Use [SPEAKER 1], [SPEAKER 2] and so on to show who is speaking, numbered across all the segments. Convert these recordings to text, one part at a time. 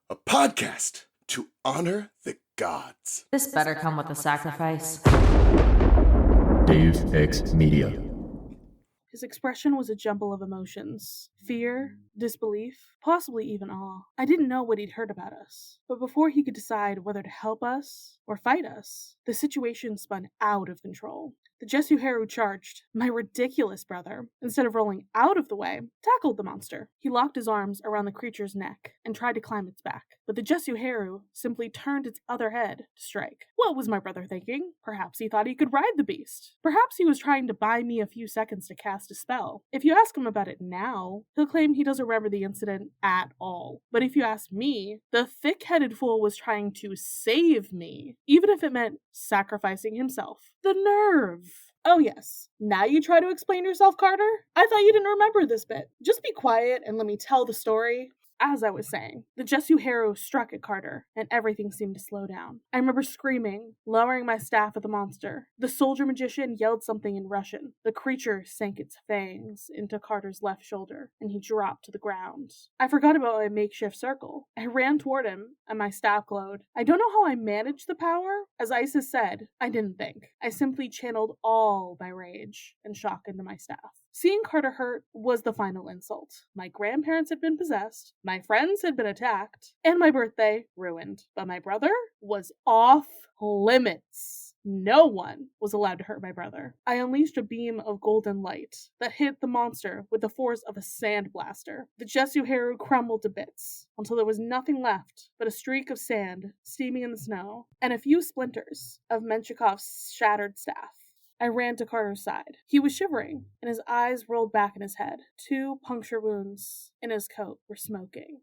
[SPEAKER 1] a podcast to honor the gods.
[SPEAKER 2] This better come with a sacrifice.
[SPEAKER 3] Dave X Media.
[SPEAKER 4] His expression was a jumble of emotions. Fear, disbelief, possibly even awe. I didn't know what he'd heard about us. But before he could decide whether to help us or fight us, the situation spun out of control. The Jesuheru charged. My ridiculous brother, instead of rolling out of the way, tackled the monster. He locked his arms around the creature's neck and tried to climb its back. But the Jesuheru simply turned its other head to strike. What was my brother thinking? Perhaps he thought he could ride the beast. Perhaps he was trying to buy me a few seconds to cast a spell. If you ask him about it now, he'll claim he doesn't remember the incident at all. But if you ask me, the thick-headed fool was trying to save me, even if it meant sacrificing himself. The nerve! Oh yes, now you try to explain yourself, Carter? I thought you didn't remember this bit. Just be quiet and let me tell the story. As I was saying, the Jesuheru struck at Carter, and everything seemed to slow down. I remember screaming, lowering my staff at the monster. The soldier magician yelled something in Russian. The creature sank its fangs into Carter's left shoulder, and he dropped to the ground. I forgot about my makeshift circle. I ran toward him, and my staff glowed. I don't know how I managed the power. As Isis said, I didn't think. I simply channeled all my rage and shock into my staff. Seeing Carter hurt was the final insult. My grandparents had been possessed, my friends had been attacked, and my birthday ruined. But my brother was off limits. No one was allowed to hurt my brother. I unleashed a beam of golden light that hit the monster with the force of a sandblaster. The Jesuheru crumbled to bits until there was nothing left but a streak of sand steaming in the snow and a few splinters of Menchikov's shattered staff. I ran to Carter's side. He was shivering, and his eyes rolled back in his head. 2 puncture wounds in his coat were smoking.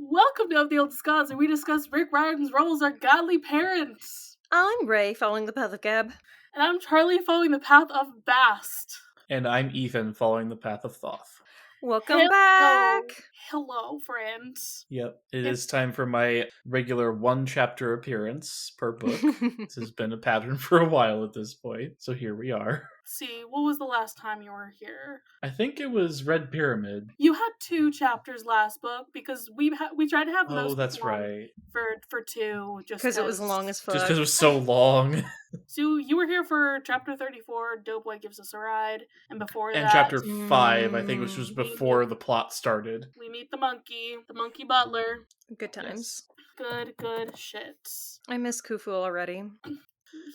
[SPEAKER 4] Welcome to Of the Oldest Gods, where we discuss Rick Riordan's roles as godly parents.
[SPEAKER 5] I'm Raye, following the path of Gab.
[SPEAKER 4] And I'm Charlie, following the path of Bast.
[SPEAKER 6] And I'm Ethan, following the path of Thoth.
[SPEAKER 5] Welcome back!
[SPEAKER 4] Hello, friends.
[SPEAKER 6] Yep, it is time for my regular 1-chapter appearance per book. This has been a pattern for a while at this point, so here we are.
[SPEAKER 4] See, what was the last time you were here?
[SPEAKER 6] I think it was Red Pyramid.
[SPEAKER 4] You had 2 chapters last book because we tried to have most.
[SPEAKER 6] Oh, that's right.
[SPEAKER 4] For 2, just
[SPEAKER 5] because it was long as fuck.
[SPEAKER 6] Just because it was so long.
[SPEAKER 4] So you were here for chapter 34. Doughboy gives us a ride, and before that,
[SPEAKER 6] and chapter 5, I think, which was before the plot started.
[SPEAKER 4] We meet the monkey butler.
[SPEAKER 5] Good times.
[SPEAKER 4] Yes. Good shit.
[SPEAKER 5] I miss Khufu already.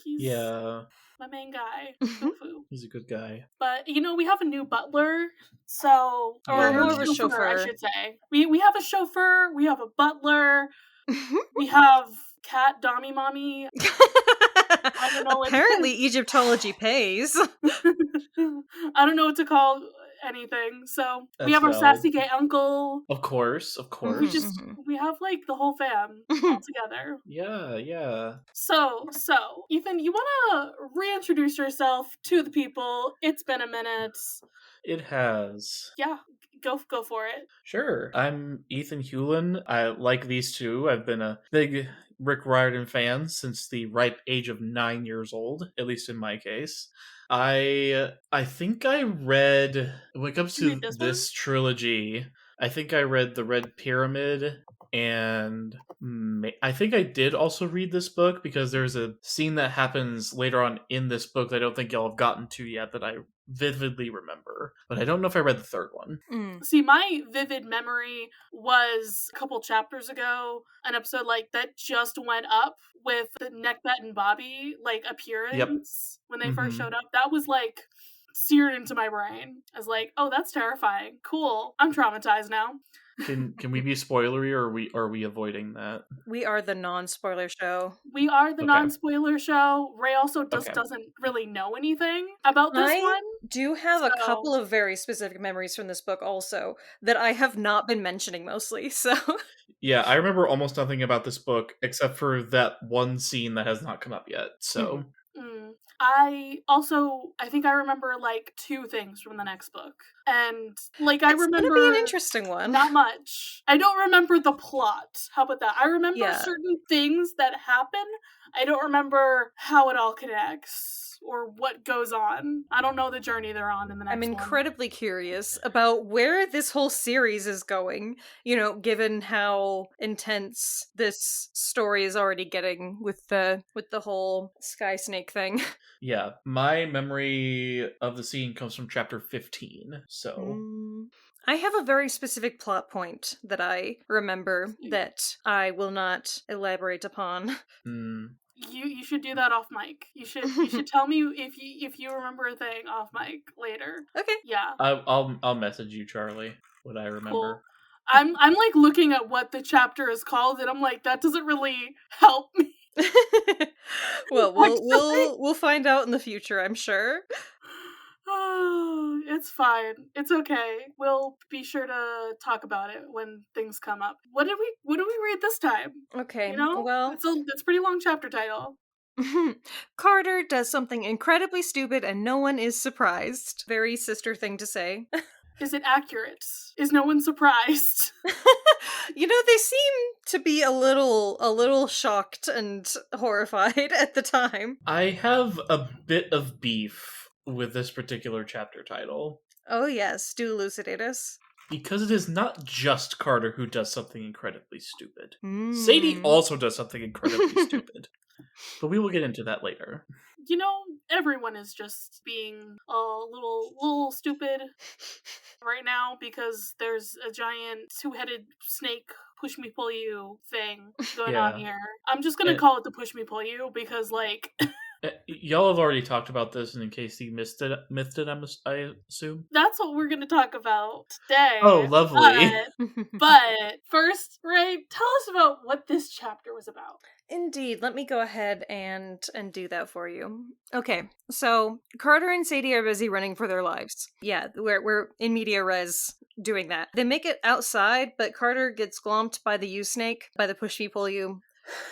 [SPEAKER 4] He's my main guy, Khufu.
[SPEAKER 6] He's a good guy.
[SPEAKER 4] But, we have a new butler, so...
[SPEAKER 5] Or more of a chauffeur,
[SPEAKER 4] I should say. We have a chauffeur, we have a butler, we have cat Dommy Mommy. I don't know.
[SPEAKER 5] Apparently Egyptology pays.
[SPEAKER 4] I don't know what to call anything, so
[SPEAKER 6] That's
[SPEAKER 4] we have our
[SPEAKER 6] valid.
[SPEAKER 4] sassy gay uncle.
[SPEAKER 6] Of course.
[SPEAKER 4] We have like the whole fam all together.
[SPEAKER 6] Yeah.
[SPEAKER 4] So Ethan, you want to reintroduce yourself to the people? It's been a minute.
[SPEAKER 6] It has.
[SPEAKER 4] Yeah, go for it.
[SPEAKER 6] Sure. I'm Ethan Hewlin. I like these two. I've been a big Rick Riordan fan since the ripe age of 9 years old, at least in my case. I think I read, when it comes to this trilogy, I think I read The Red Pyramid, and I think I did also read this book, because there's a scene that happens later on in this book that I don't think y'all have gotten to yet that I vividly remember, but I don't know if I read the third one.
[SPEAKER 4] See, my vivid memory was a couple chapters ago, an episode that just went up with the Neckbet and Bobby appearance when they first showed up. That was seared into my brain. I was like, oh, that's terrifying. Cool. I'm traumatized now.
[SPEAKER 6] Can we be spoilery, or are we avoiding that?
[SPEAKER 5] We are the non-spoiler show.
[SPEAKER 4] We are the non-spoiler show. Raye also doesn't really know anything about this one.
[SPEAKER 5] I do have a couple of very specific memories from this book also that I have not been mentioning mostly, so...
[SPEAKER 6] Yeah, I remember almost nothing about this book except for that one scene that has not come up yet. So
[SPEAKER 4] I think I remember like 2 things from the next book. And like I
[SPEAKER 5] It's
[SPEAKER 4] remember
[SPEAKER 5] gonna be an interesting one.
[SPEAKER 4] not much. I don't remember the plot. How about that? I remember
[SPEAKER 5] Yeah.
[SPEAKER 4] certain things that happen. I don't remember how it all connects or what goes on. I don't know the journey they're on in the next
[SPEAKER 5] I'm
[SPEAKER 4] one.
[SPEAKER 5] incredibly curious about where this whole series is going, given how intense this story is already getting with the whole sky snake thing.
[SPEAKER 6] yeah, my memory of the scene comes from chapter 15. So
[SPEAKER 5] I have a very specific plot point that I remember that I will not elaborate upon.
[SPEAKER 4] You should do that off mic. You should tell me if you remember a thing off mic later.
[SPEAKER 5] Okay.
[SPEAKER 4] Yeah.
[SPEAKER 6] I'll message you, Charlie, what I remember.
[SPEAKER 4] Cool. I'm like looking at what the chapter is called, and I'm like, that doesn't really help me.
[SPEAKER 5] Well, we'll find out in the future, I'm sure.
[SPEAKER 4] Oh, it's fine. It's okay. We'll be sure to talk about it when things come up. What did we read this time?
[SPEAKER 5] Okay.
[SPEAKER 4] You know?
[SPEAKER 5] Well,
[SPEAKER 4] It's a pretty long chapter title.
[SPEAKER 5] Carter does something incredibly stupid and no one is surprised. Very sister thing to say.
[SPEAKER 4] Is it accurate? Is no one surprised?
[SPEAKER 5] They seem to be a little shocked and horrified at the time.
[SPEAKER 6] I have a bit of beef with this particular chapter title.
[SPEAKER 5] Oh yes, do elucidate us.
[SPEAKER 6] Because it is not just Carter who does something incredibly stupid. Sadie also does something incredibly stupid. But we will get into that later.
[SPEAKER 4] Everyone is just being a little stupid right now because there's a giant 2-headed snake push-me-pullyu thing going on here. I'm just gonna call it the push-me-pullyu because, like...
[SPEAKER 6] Y'all have already talked about this, and in case you missed it, I assume?
[SPEAKER 4] That's what we're gonna talk about today.
[SPEAKER 6] Oh, lovely.
[SPEAKER 4] But first, Raye, tell us about what this chapter was about.
[SPEAKER 5] Indeed, let me go ahead and do that for you. Okay, so Carter and Sadie are busy running for their lives. Yeah, we're in media res doing that. They make it outside, but Carter gets glomped by the U-snake, by the push-me-pullyu.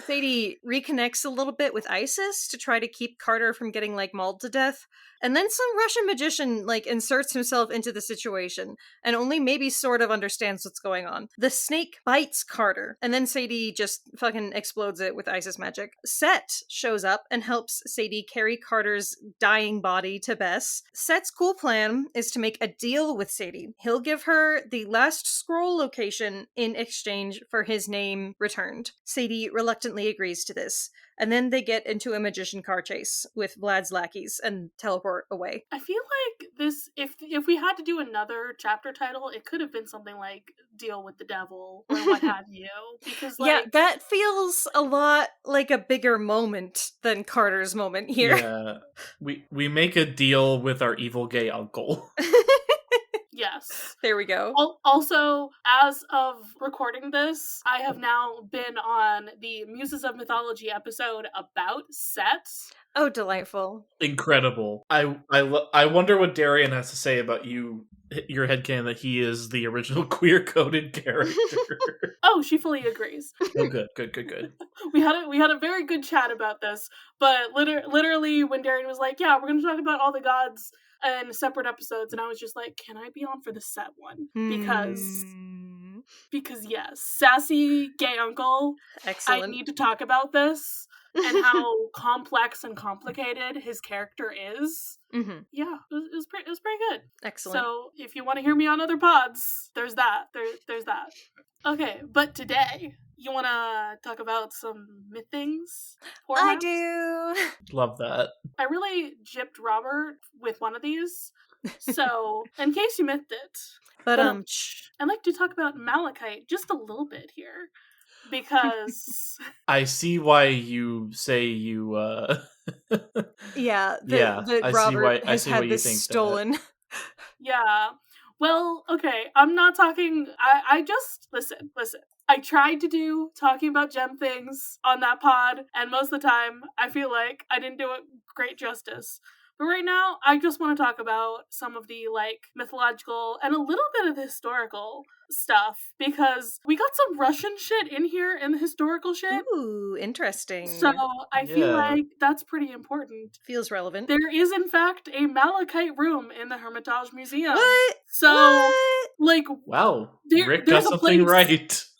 [SPEAKER 5] Sadie reconnects a little bit with Isis to try to keep Carter from getting, mauled to death. And then some Russian magician, inserts himself into the situation and only maybe sort of understands what's going on. The snake bites Carter, and then Sadie just fucking explodes it with Isis magic. Set shows up and helps Sadie carry Carter's dying body to Bess. Set's cool plan is to make a deal with Sadie. He'll give her the last scroll location in exchange for his name returned. Sadie reluctantly agrees to this. And then they get into a magician car chase with Vlad's lackeys and teleport away.
[SPEAKER 4] I feel like this, if we had to do another chapter title, it could have been something like Deal with the Devil or what have you. Because,
[SPEAKER 5] yeah, that feels a lot like a bigger moment than Carter's moment here.
[SPEAKER 6] Yeah, we make a deal with our evil gay uncle.
[SPEAKER 4] Yes.
[SPEAKER 5] There we go.
[SPEAKER 4] Also, as of recording this, I have now been on the Muses of Mythology episode about Set.
[SPEAKER 5] Oh, delightful.
[SPEAKER 6] Incredible. I wonder what Darian has to say about your headcanon that he is the original queer-coded character.
[SPEAKER 4] Oh, she fully agrees.
[SPEAKER 6] Oh, good.
[SPEAKER 4] We had a very good chat about this, but literally when Darian was like, yeah, we're going to talk about all the gods in separate episodes, and I was just like, can I be on for the Set one? Because yes, sassy gay uncle.
[SPEAKER 5] Excellent.
[SPEAKER 4] I need to talk about this and how complex and complicated his character is.
[SPEAKER 5] Mm-hmm.
[SPEAKER 4] Yeah, it was pretty good.
[SPEAKER 5] Excellent.
[SPEAKER 4] So if you want to hear me on other pods, there's that. There's that. Okay, but today you want to talk about some myth things?
[SPEAKER 5] I do.
[SPEAKER 6] Love that.
[SPEAKER 4] I really gypped Robert with one of these. So, in case you missed it,
[SPEAKER 5] but
[SPEAKER 4] I'd like to talk about Malachite just a little bit here. Because
[SPEAKER 6] I see why you say you
[SPEAKER 5] Robert has had this stolen.
[SPEAKER 4] Yeah. Well, okay, I'm not talking I just listen. I tried to do talking about gem things on that pod, and most of the time I feel like I didn't do it great justice. But right now, I just want to talk about some of the, like, mythological and a little bit of the historical stuff, because we got some Russian shit in here in the historical shit.
[SPEAKER 5] Ooh, interesting.
[SPEAKER 4] So I feel
[SPEAKER 6] Yeah.
[SPEAKER 4] like that's pretty important.
[SPEAKER 5] Feels relevant.
[SPEAKER 4] There is, in fact, a malachite room in the Hermitage Museum.
[SPEAKER 5] What?
[SPEAKER 4] So,
[SPEAKER 5] What?
[SPEAKER 4] like,
[SPEAKER 6] Wow, Rick
[SPEAKER 4] there's
[SPEAKER 6] got
[SPEAKER 4] a
[SPEAKER 6] something
[SPEAKER 4] place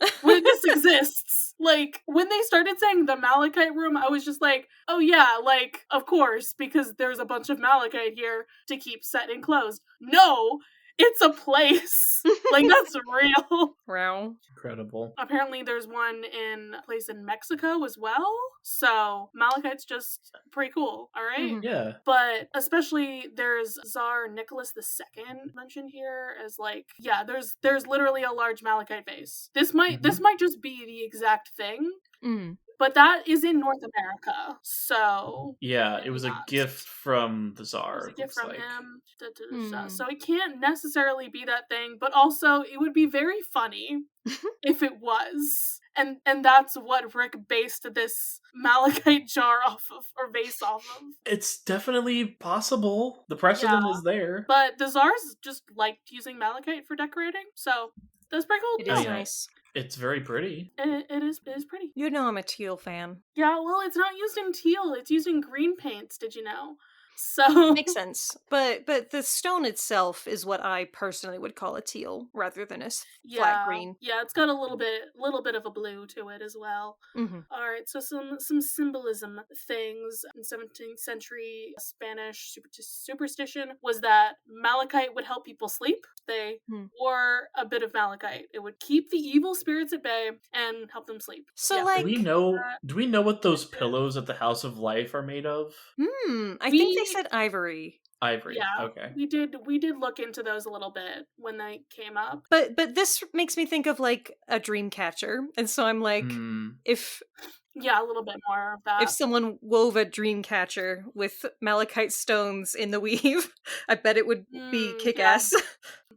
[SPEAKER 6] right.
[SPEAKER 4] where this exists. Like, when they started saying the malachite room, I was just like, oh yeah, like, of course, because there's a bunch of malachite here to keep set enclosed. No, it's a place. Like, that's real.
[SPEAKER 5] Wow.
[SPEAKER 6] Incredible.
[SPEAKER 4] Apparently there's one in a place in Mexico as well. So malachite's just pretty cool, all right?
[SPEAKER 5] Mhm.
[SPEAKER 6] Yeah.
[SPEAKER 4] But especially there's Tsar Nicholas II mentioned here as, like, yeah, there's literally a large malachite vase. This might just be the exact thing,
[SPEAKER 5] Mm.
[SPEAKER 4] but that is in North America. So
[SPEAKER 6] Yeah, it was a
[SPEAKER 4] not.
[SPEAKER 6] gift from the
[SPEAKER 4] It
[SPEAKER 6] Tsar.
[SPEAKER 4] was a gift from
[SPEAKER 6] like.
[SPEAKER 4] him.
[SPEAKER 5] Hmm.
[SPEAKER 4] So it can't necessarily be that thing, but also it would be very funny if it was. And that's what Rick based this malachite jar off of, or vase off of.
[SPEAKER 6] It's definitely possible. The precedent is there.
[SPEAKER 4] But the Tsars just liked using malachite for decorating, so that's pretty cool.
[SPEAKER 5] It
[SPEAKER 4] to
[SPEAKER 5] is
[SPEAKER 4] know.
[SPEAKER 6] yeah.
[SPEAKER 5] nice.
[SPEAKER 6] It's very pretty.
[SPEAKER 4] It is pretty.
[SPEAKER 5] You know I'm a teal fan.
[SPEAKER 4] Yeah, well, it's not used in teal, it's used in green paints, did you know? So
[SPEAKER 5] Makes sense. But the stone itself is what I personally would call a teal rather than a flat green.
[SPEAKER 4] Yeah, it's got a little bit of a blue to it as well.
[SPEAKER 5] Mm-hmm.
[SPEAKER 4] All right, so some symbolism things in 17th century Spanish superstition was that malachite would help people sleep. They wore a bit of malachite. It would keep the evil spirits at bay and help them sleep.
[SPEAKER 5] So,
[SPEAKER 4] Yeah.
[SPEAKER 5] like,
[SPEAKER 6] Do we know what those pillows at the House of Life are made of?
[SPEAKER 5] I think they said ivory.
[SPEAKER 6] Ivory.
[SPEAKER 4] Yeah,
[SPEAKER 6] Okay.
[SPEAKER 4] we did look into those a little bit when they came up.
[SPEAKER 5] But this makes me think of, like, a dream catcher. And so I'm like, if
[SPEAKER 4] Yeah, a little bit more of that.
[SPEAKER 5] if someone wove a dream catcher with malachite stones in the weave, I bet it would be kick-ass.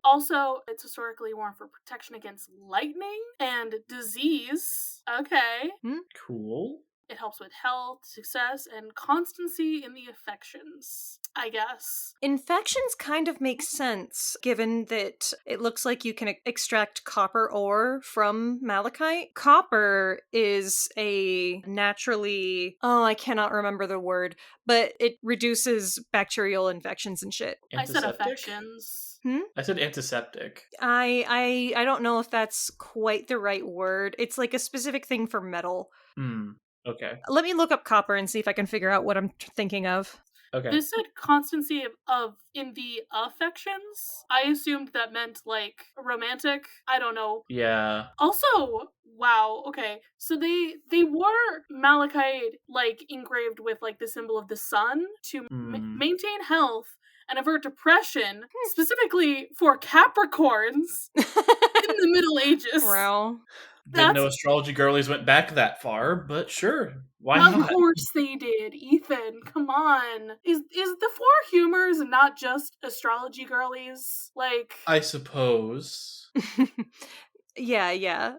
[SPEAKER 4] Also, it's historically worn for protection against lightning and disease. Okay.
[SPEAKER 6] Cool.
[SPEAKER 4] It helps with health, success, and constancy in the affections, I guess.
[SPEAKER 5] Infections kind of make sense, given that it looks like you can extract copper ore from malachite. Copper is a naturally... Oh, I cannot remember the word, but it reduces bacterial infections and shit.
[SPEAKER 4] I said
[SPEAKER 6] Antiseptic?
[SPEAKER 4] affections.
[SPEAKER 6] I said antiseptic.
[SPEAKER 5] I don't know if that's quite the right word. It's like a specific thing for metal.
[SPEAKER 6] Okay.
[SPEAKER 5] Let me look up copper and see if I can figure out what I'm thinking of.
[SPEAKER 6] Okay.
[SPEAKER 4] This said constancy of in the affections. I assumed that meant, like, romantic. I don't know.
[SPEAKER 6] Yeah.
[SPEAKER 4] Also, wow, okay. So they wore malachite, like, engraved with, like, the symbol of the sun to maintain health and avert depression, specifically for Capricorns in the Middle Ages.
[SPEAKER 5] Wow.
[SPEAKER 6] Didn't know astrology girlies went back that far, but sure. Why not?
[SPEAKER 4] Of course they did, Ethan. Come on. Is the Four Humors not just astrology girlies? Like,
[SPEAKER 6] I suppose.
[SPEAKER 5] Yeah.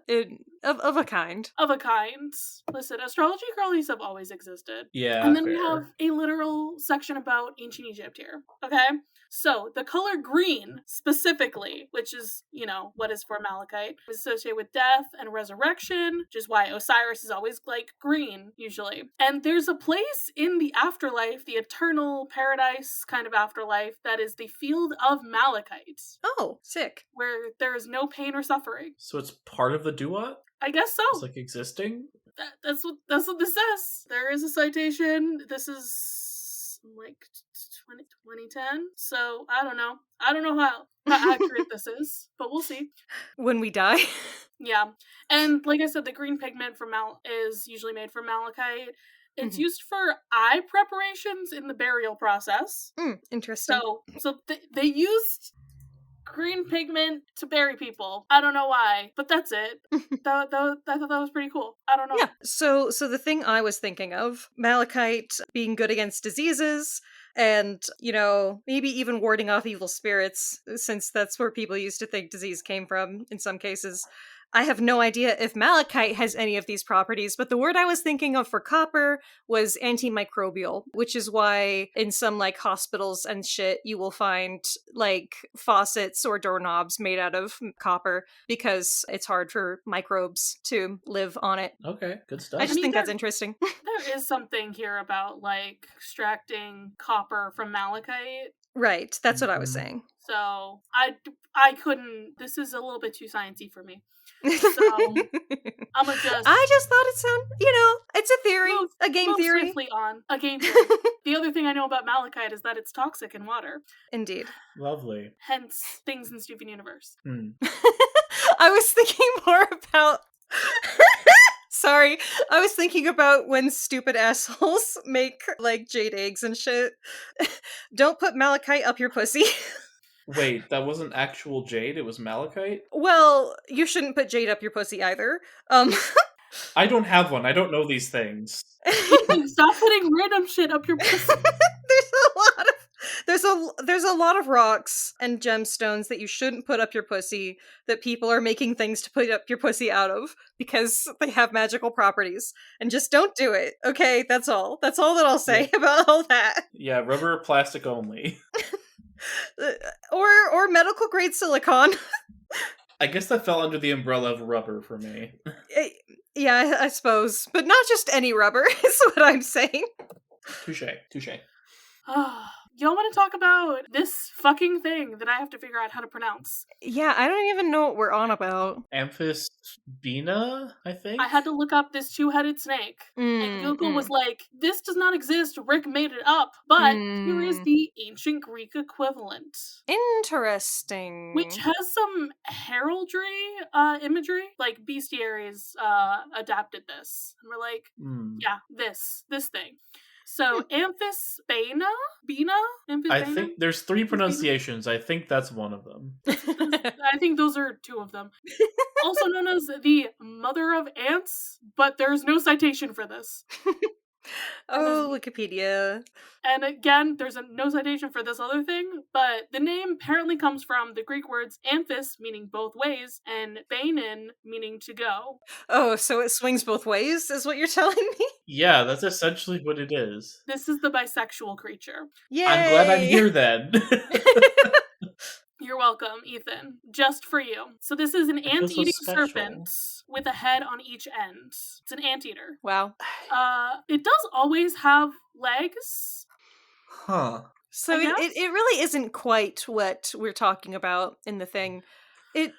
[SPEAKER 5] Of a kind.
[SPEAKER 4] Of a kind. Listen, astrology girlies have always existed.
[SPEAKER 6] Yeah.
[SPEAKER 4] And then
[SPEAKER 6] fair.
[SPEAKER 4] we have a literal section about ancient Egypt here. Okay? So, the color green, specifically, which is, you know, what is for malachite, is associated with death and resurrection, which is why Osiris is always, like, green, usually. And there's a place in the afterlife, the eternal paradise kind of afterlife, that is the field of malachite,
[SPEAKER 5] Oh, sick.
[SPEAKER 4] where there is no pain or suffering.
[SPEAKER 6] So it's part of the duat?
[SPEAKER 4] I guess so.
[SPEAKER 6] It's like existing?
[SPEAKER 4] That's what this says. There is a citation. This is like 2010. So I don't know how accurate this is, but we'll see.
[SPEAKER 5] When we die.
[SPEAKER 4] Yeah, and like I said, the green pigment from is usually made from malachite. It's used for eye preparations in the burial process.
[SPEAKER 5] Interesting.
[SPEAKER 4] So they used green pigment to bury people. I don't know why, but that's it. I thought that was pretty cool. I don't know.
[SPEAKER 5] Yeah. So the thing I was thinking of, malachite being good against diseases, and, you know, maybe even warding off evil spirits, since that's where people used to think disease came from in some cases. I have no idea if malachite has any of these properties, but the word I was thinking of for copper was antimicrobial, which is why in some like hospitals and shit you will find like faucets or doorknobs made out of copper because it's hard for microbes to live on it.
[SPEAKER 6] Okay, good stuff.
[SPEAKER 5] I just
[SPEAKER 4] mean,
[SPEAKER 5] think that's
[SPEAKER 4] there-
[SPEAKER 5] interesting.
[SPEAKER 4] There is something here about like extracting copper from malachite.
[SPEAKER 5] Right, that's what I was
[SPEAKER 6] Mhm.
[SPEAKER 5] saying.
[SPEAKER 4] So I couldn't. This is a little bit too sciencey for me. So I'm gonna just.
[SPEAKER 5] I just thought it sounded, it's a theory, a game
[SPEAKER 4] move
[SPEAKER 5] theory.
[SPEAKER 4] swiftly on a game theory. The other thing I know about malachite is that it's toxic in water.
[SPEAKER 5] Indeed.
[SPEAKER 6] Lovely.
[SPEAKER 4] Hence, things in Stupid Universe.
[SPEAKER 6] Hmm.
[SPEAKER 5] I was thinking more about. Sorry, I was thinking about when stupid assholes make like jade eggs and shit. Don't put malachite up your pussy.
[SPEAKER 6] Wait, that wasn't actual jade, it was malachite?
[SPEAKER 5] Well, you shouldn't put jade up your pussy either.
[SPEAKER 6] I don't have one, I don't know these things.
[SPEAKER 4] Stop putting random shit up your pussy.
[SPEAKER 5] there's a lot of rocks and gemstones that you shouldn't put up your pussy that people are making things to put up your pussy out of because they have magical properties. And just don't do it. Okay, that's all. That's all that I'll say about all that.
[SPEAKER 6] Yeah, rubber or plastic only.
[SPEAKER 5] Or medical grade silicone.
[SPEAKER 6] I guess that fell under the umbrella of rubber for me.
[SPEAKER 5] Yeah, I suppose. But not just any rubber, is what I'm saying.
[SPEAKER 6] Touche.
[SPEAKER 4] Y'all want to talk about this fucking thing that I have to figure out how to pronounce?
[SPEAKER 5] Yeah, I don't even know what we're on about.
[SPEAKER 6] Amphisbena, I think?
[SPEAKER 4] I had to look up this two-headed snake. And Google was like, this does not exist, Rick made it up. But here is the ancient Greek equivalent.
[SPEAKER 5] Interesting.
[SPEAKER 4] Which has some heraldry imagery. Like, bestiaries adapted this. And we're like, yeah, this thing. So, Amphisbena?
[SPEAKER 6] I think there's 3 pronunciations. I think that's one of them.
[SPEAKER 4] I think those are 2 of them. Also known as the mother of ants, but there's no citation for this.
[SPEAKER 5] Oh, Wikipedia.
[SPEAKER 4] And again, there's no citation for this other thing, but the name apparently comes from the Greek words amphis, meaning both ways, and bainin, meaning to go.
[SPEAKER 5] Oh, so it swings both ways, is what you're telling me?
[SPEAKER 6] Yeah, that's essentially what it is.
[SPEAKER 4] This is the bisexual creature.
[SPEAKER 5] Yay!
[SPEAKER 6] I'm glad I'm here then.
[SPEAKER 4] You're welcome, Ethan. Just for you. So this is an
[SPEAKER 6] I feel so
[SPEAKER 4] ant-eating
[SPEAKER 6] special.
[SPEAKER 4] serpent with a head on each end. It's an anteater.
[SPEAKER 5] Wow.
[SPEAKER 4] It does always have legs.
[SPEAKER 6] Huh.
[SPEAKER 5] So
[SPEAKER 4] I guess?
[SPEAKER 5] it really isn't quite what we're talking about in the thing. It's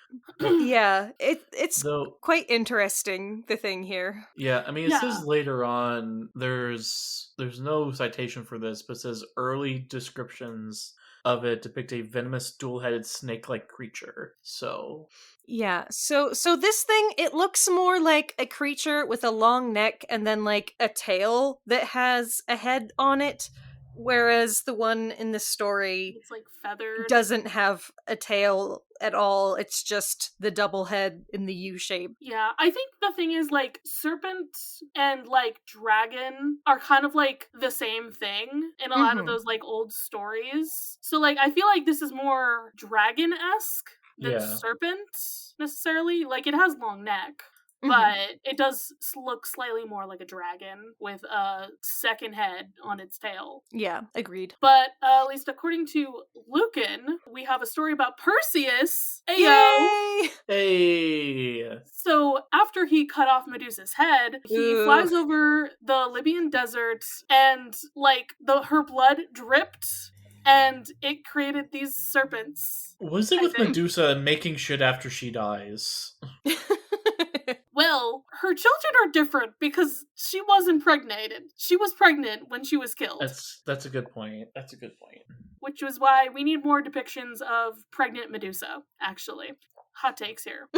[SPEAKER 6] Though,
[SPEAKER 5] quite interesting, the thing here.
[SPEAKER 6] yeah, I mean, it
[SPEAKER 4] Yeah.
[SPEAKER 6] says later on, there's no citation for this, but it says early descriptions of it depict a venomous dual-headed snake-like creature. So
[SPEAKER 5] Yeah, so this thing, it looks more like a creature with a long neck and then like a tail that has a head on it, whereas the one in the story
[SPEAKER 4] It's like feathered.
[SPEAKER 5] doesn't have a tail at all. It's just the double head in the U shape.
[SPEAKER 4] Yeah, I think the thing is, like, serpent and, like, dragon are kind of, like, the same thing in a lot of
[SPEAKER 5] Mhm.
[SPEAKER 4] those, like, old stories. So, like, I feel like this is more dragon-esque than
[SPEAKER 6] Yeah.
[SPEAKER 4] serpent, necessarily. Like, it has long neck.
[SPEAKER 5] Mhm.
[SPEAKER 4] But it does look slightly more like a dragon with a second head on its tail.
[SPEAKER 5] Yeah, agreed.
[SPEAKER 4] But at least according to Lucan, we have a story about Perseus. Ayo!
[SPEAKER 5] Yay!
[SPEAKER 6] hey,
[SPEAKER 4] So after he cut off Medusa's head, he
[SPEAKER 5] Ooh.
[SPEAKER 4] flies over the Libyan desert and like her blood dripped and it created these serpents.
[SPEAKER 6] what is it
[SPEAKER 4] I
[SPEAKER 6] with
[SPEAKER 4] think.
[SPEAKER 6] Medusa and making shit after she dies?
[SPEAKER 4] Well, her children are different because she was impregnated. She was pregnant when she was killed,
[SPEAKER 6] That's a good point. That's a good point.
[SPEAKER 4] which was why we need more depictions of pregnant Medusa, actually. Hot takes here.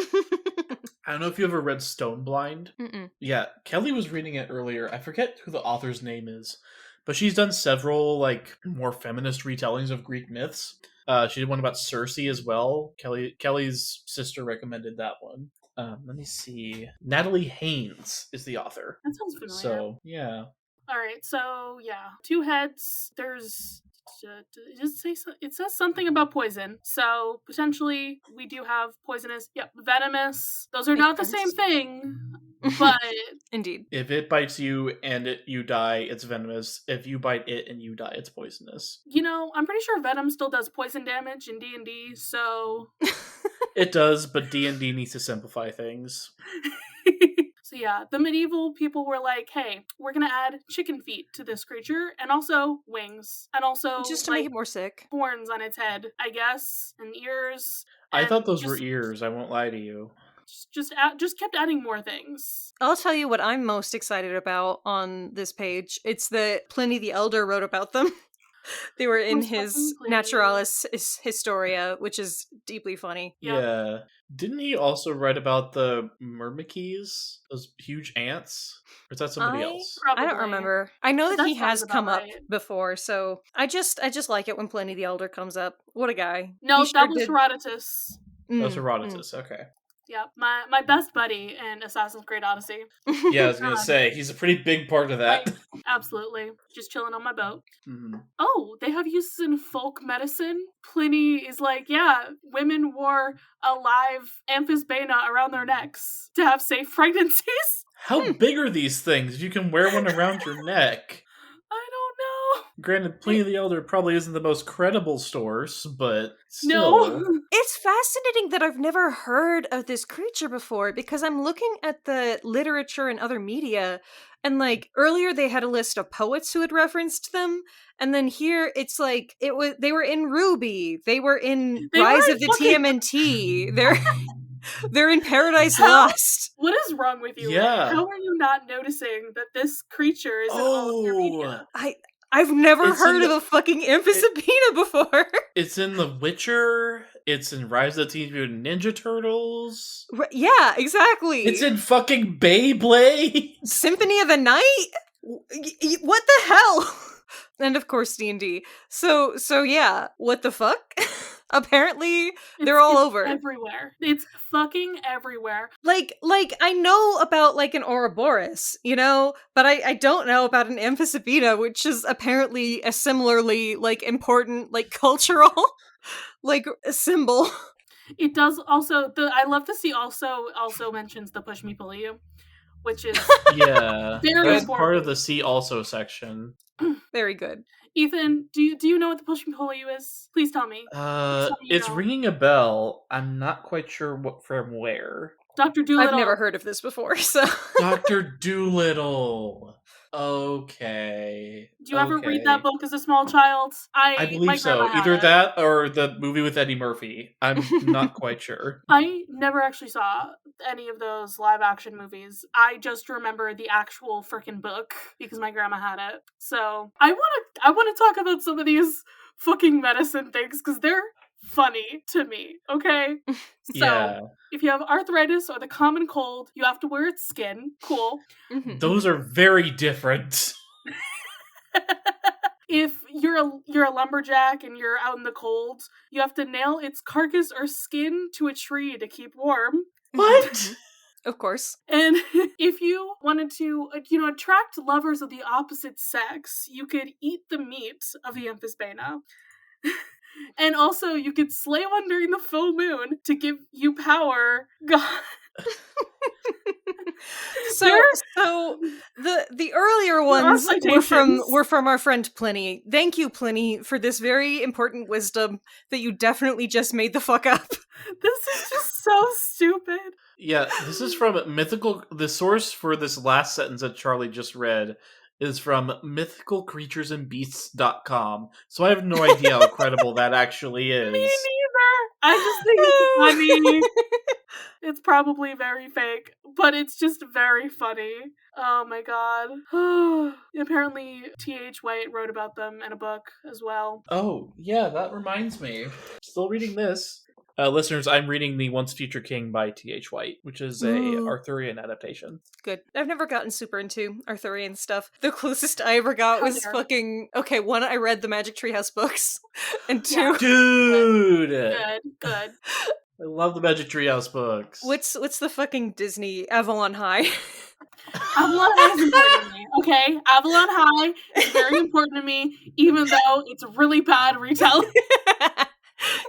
[SPEAKER 6] I don't know if you ever read Stoneblind.
[SPEAKER 5] Mm-mm.
[SPEAKER 6] Yeah, Kelly was reading it earlier. I forget who the author's name is, but she's done several like more feminist retellings of Greek myths. She did one about Circe as well. Kelly's sister recommended that one. Let me see. Natalie Haynes is the author.
[SPEAKER 4] That sounds familiar.
[SPEAKER 6] So yeah,
[SPEAKER 4] Alright, so yeah. 2 heads. There's Just say it says something about poison. So potentially we do have poisonous. Yep, venomous. Those are
[SPEAKER 5] Makes
[SPEAKER 4] not the
[SPEAKER 5] sense.
[SPEAKER 4] same thing. But
[SPEAKER 5] Indeed.
[SPEAKER 6] If it bites you and you die, it's venomous. If you bite it and you die, it's poisonous.
[SPEAKER 4] I'm pretty sure venom still does poison damage in D&D. So
[SPEAKER 6] It does, but D&D needs to simplify things.
[SPEAKER 4] So yeah, the medieval people were like, hey, we're gonna add chicken feet to this creature, and also wings, and also
[SPEAKER 5] Just to make it more sick.
[SPEAKER 4] horns on its head, I guess, and ears.
[SPEAKER 6] I
[SPEAKER 4] and
[SPEAKER 6] thought those were ears, I won't lie to you.
[SPEAKER 4] Just kept adding more things.
[SPEAKER 5] I'll tell you what I'm most excited about on this page. It's that Pliny the Elder wrote about them. They were in his Naturalis Historia, which is deeply funny.
[SPEAKER 4] Yep.
[SPEAKER 6] Yeah. Didn't he also write about the myrmikis? Those huge ants? Or is that somebody else?
[SPEAKER 5] I don't remember. I know that he has
[SPEAKER 4] sounds
[SPEAKER 5] come
[SPEAKER 4] about
[SPEAKER 5] up
[SPEAKER 4] right.
[SPEAKER 5] before, so I just like it when Pliny the Elder comes up. What a guy.
[SPEAKER 4] No,
[SPEAKER 5] He
[SPEAKER 4] that
[SPEAKER 5] sure
[SPEAKER 4] was
[SPEAKER 5] did-
[SPEAKER 4] Herodotus.
[SPEAKER 6] That's Herodotus, okay.
[SPEAKER 4] Yep, my best buddy in Assassin's Creed Odyssey.
[SPEAKER 6] Yeah, I was gonna say, he's a pretty big part of that.
[SPEAKER 4] Absolutely. Just chilling on my boat.
[SPEAKER 6] Mm-hmm.
[SPEAKER 4] Oh, they have uses in folk medicine. Pliny is like, yeah, women wore a live amphisbaena around their necks to have safe pregnancies.
[SPEAKER 6] How big are these things? You can wear one around your neck.
[SPEAKER 4] I don't know.
[SPEAKER 6] Granted, Pliny the Elder probably isn't the most credible source, but still.
[SPEAKER 4] No.
[SPEAKER 5] It's fascinating that I've never heard of this creature before, because I'm looking at the literature and other media, and earlier they had a list of poets who had referenced them, and then here it's they were in Ruby, they were in Rise of the TMNT, they're in Paradise Lost.
[SPEAKER 4] What is wrong with you?
[SPEAKER 6] Yeah.
[SPEAKER 4] How are you not noticing that this creature is in all of your media?
[SPEAKER 5] I've never heard of a fucking amphisbaena before.
[SPEAKER 6] It's in The Witcher. It's in Rise of the Teenage Mutant Ninja Turtles.
[SPEAKER 5] Yeah, exactly.
[SPEAKER 6] It's in fucking Beyblade.
[SPEAKER 5] Symphony of the Night? What the hell? And of course D&D. So yeah, what the fuck? Apparently they're all over.
[SPEAKER 4] Everywhere. It's fucking everywhere.
[SPEAKER 5] I know about an Ouroboros, but I don't know about an amphisbaena, which is apparently a similarly important cultural symbol.
[SPEAKER 4] It does also I love to see also mentions the pushmi-pullyu, which is
[SPEAKER 6] that's part of the See Also section.
[SPEAKER 5] Very good.
[SPEAKER 4] Ethan, do you know what the pushmi-pullyu is? Please tell me.
[SPEAKER 6] It's ringing a bell. I'm not quite sure from where.
[SPEAKER 4] Dr. Doolittle.
[SPEAKER 5] I've never heard of this before, so.
[SPEAKER 6] Dr. Doolittle. Okay.
[SPEAKER 4] Do you ever read that book as a small child?
[SPEAKER 6] I believe so. Either that or the movie with Eddie Murphy. I'm not quite sure.
[SPEAKER 4] I never actually saw any of those live action movies. I just remember the actual freaking book because my grandma had it. So I want to talk about some of these fucking medicine things because they're funny to me, okay? So, if you have arthritis or the common cold, you have to wear its skin. Cool.
[SPEAKER 5] Mm-hmm.
[SPEAKER 6] Those are very different.
[SPEAKER 4] If you're a lumberjack and you're out in the cold, you have to nail its carcass or skin to a tree to keep warm.
[SPEAKER 6] What?
[SPEAKER 5] Of course.
[SPEAKER 4] And if you wanted to, attract lovers of the opposite sex, you could eat the meat of the amphisbaena. And also, you could slay one during the full moon to give you power. God.
[SPEAKER 5] So the earlier ones were from our friend Pliny. Thank you, Pliny, for this very important wisdom that you definitely just made the fuck up.
[SPEAKER 4] This is just so stupid.
[SPEAKER 6] Yeah, this is from mythical. The source for this last sentence that Charlie just read is from mythicalcreaturesandbeasts.com. So I have no idea how credible that actually is.
[SPEAKER 4] Me neither. I just think it's funny. It's probably very fake, but it's just very funny. Oh my god. Apparently T.H. White wrote about them in a book as well.
[SPEAKER 6] Oh, yeah, that reminds me. Still reading this. Listeners, I'm reading The Once Future King by T.H. White, which is a Arthurian adaptation.
[SPEAKER 5] Good. I've never gotten super into Arthurian stuff. The closest I ever got was one, I read the Magic Treehouse books, and two...
[SPEAKER 6] Dude!
[SPEAKER 4] Good.
[SPEAKER 6] I love the Magic Treehouse books.
[SPEAKER 5] What's the fucking Disney Avalon High?
[SPEAKER 4] Avalon High is important to me, okay? Avalon High is very important to me, even though it's really bad retelling.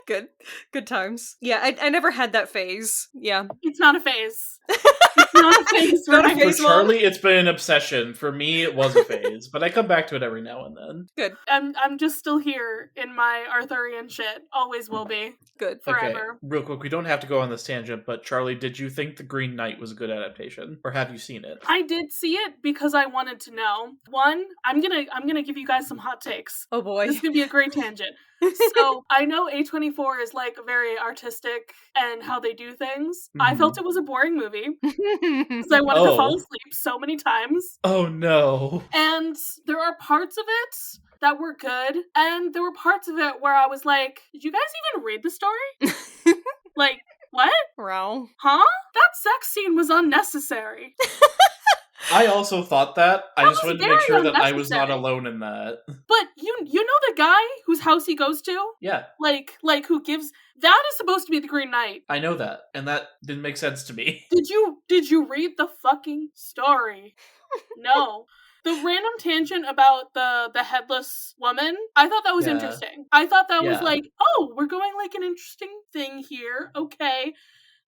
[SPEAKER 5] Good times. Yeah, I never had that phase. Yeah.
[SPEAKER 4] It's not a phase. It's not a phase.
[SPEAKER 5] Not a
[SPEAKER 4] right?
[SPEAKER 6] For
[SPEAKER 5] phase.
[SPEAKER 6] Charlie, it's been an obsession. For me, it was a phase, but I come back to it every now and then.
[SPEAKER 5] Good.
[SPEAKER 4] I'm just still here in my Arthurian shit. Always will be.
[SPEAKER 5] Good.
[SPEAKER 6] Okay,
[SPEAKER 4] Forever.
[SPEAKER 6] real quick, we don't have to go on this tangent, but Charlie, did you think The Green Knight was a good adaptation? Or have you seen it?
[SPEAKER 4] I did see it because I wanted to know. One, I'm gonna give you guys some hot takes.
[SPEAKER 5] Oh boy.
[SPEAKER 4] This is gonna be a great tangent. So I know A24 is like very artistic and how they do things. I
[SPEAKER 6] Mhm.
[SPEAKER 4] felt it was a boring movie because I wanted to fall asleep so many times.
[SPEAKER 6] Oh no.
[SPEAKER 4] And there are parts of it that were good, and there were parts of it where I was like, did you guys even read the story? Like, what?
[SPEAKER 5] Wow.
[SPEAKER 4] Huh? That sex scene was unnecessary.
[SPEAKER 6] I also thought that. I
[SPEAKER 4] That
[SPEAKER 6] just
[SPEAKER 4] was
[SPEAKER 6] wanted to make sure
[SPEAKER 4] very
[SPEAKER 6] that I was not
[SPEAKER 4] unnecessary.
[SPEAKER 6] alone in that.
[SPEAKER 4] But you know the guy whose house he goes to?
[SPEAKER 6] Yeah,
[SPEAKER 4] Like who gives that is supposed to be the Green Knight.
[SPEAKER 6] I know that, and that didn't make sense to me.
[SPEAKER 4] Did you read the fucking story? No. The random tangent about the headless woman, I thought that was
[SPEAKER 6] Yeah.
[SPEAKER 4] interesting. I thought that was
[SPEAKER 6] Yeah.
[SPEAKER 4] like, oh, we're going like an interesting thing here. Okay.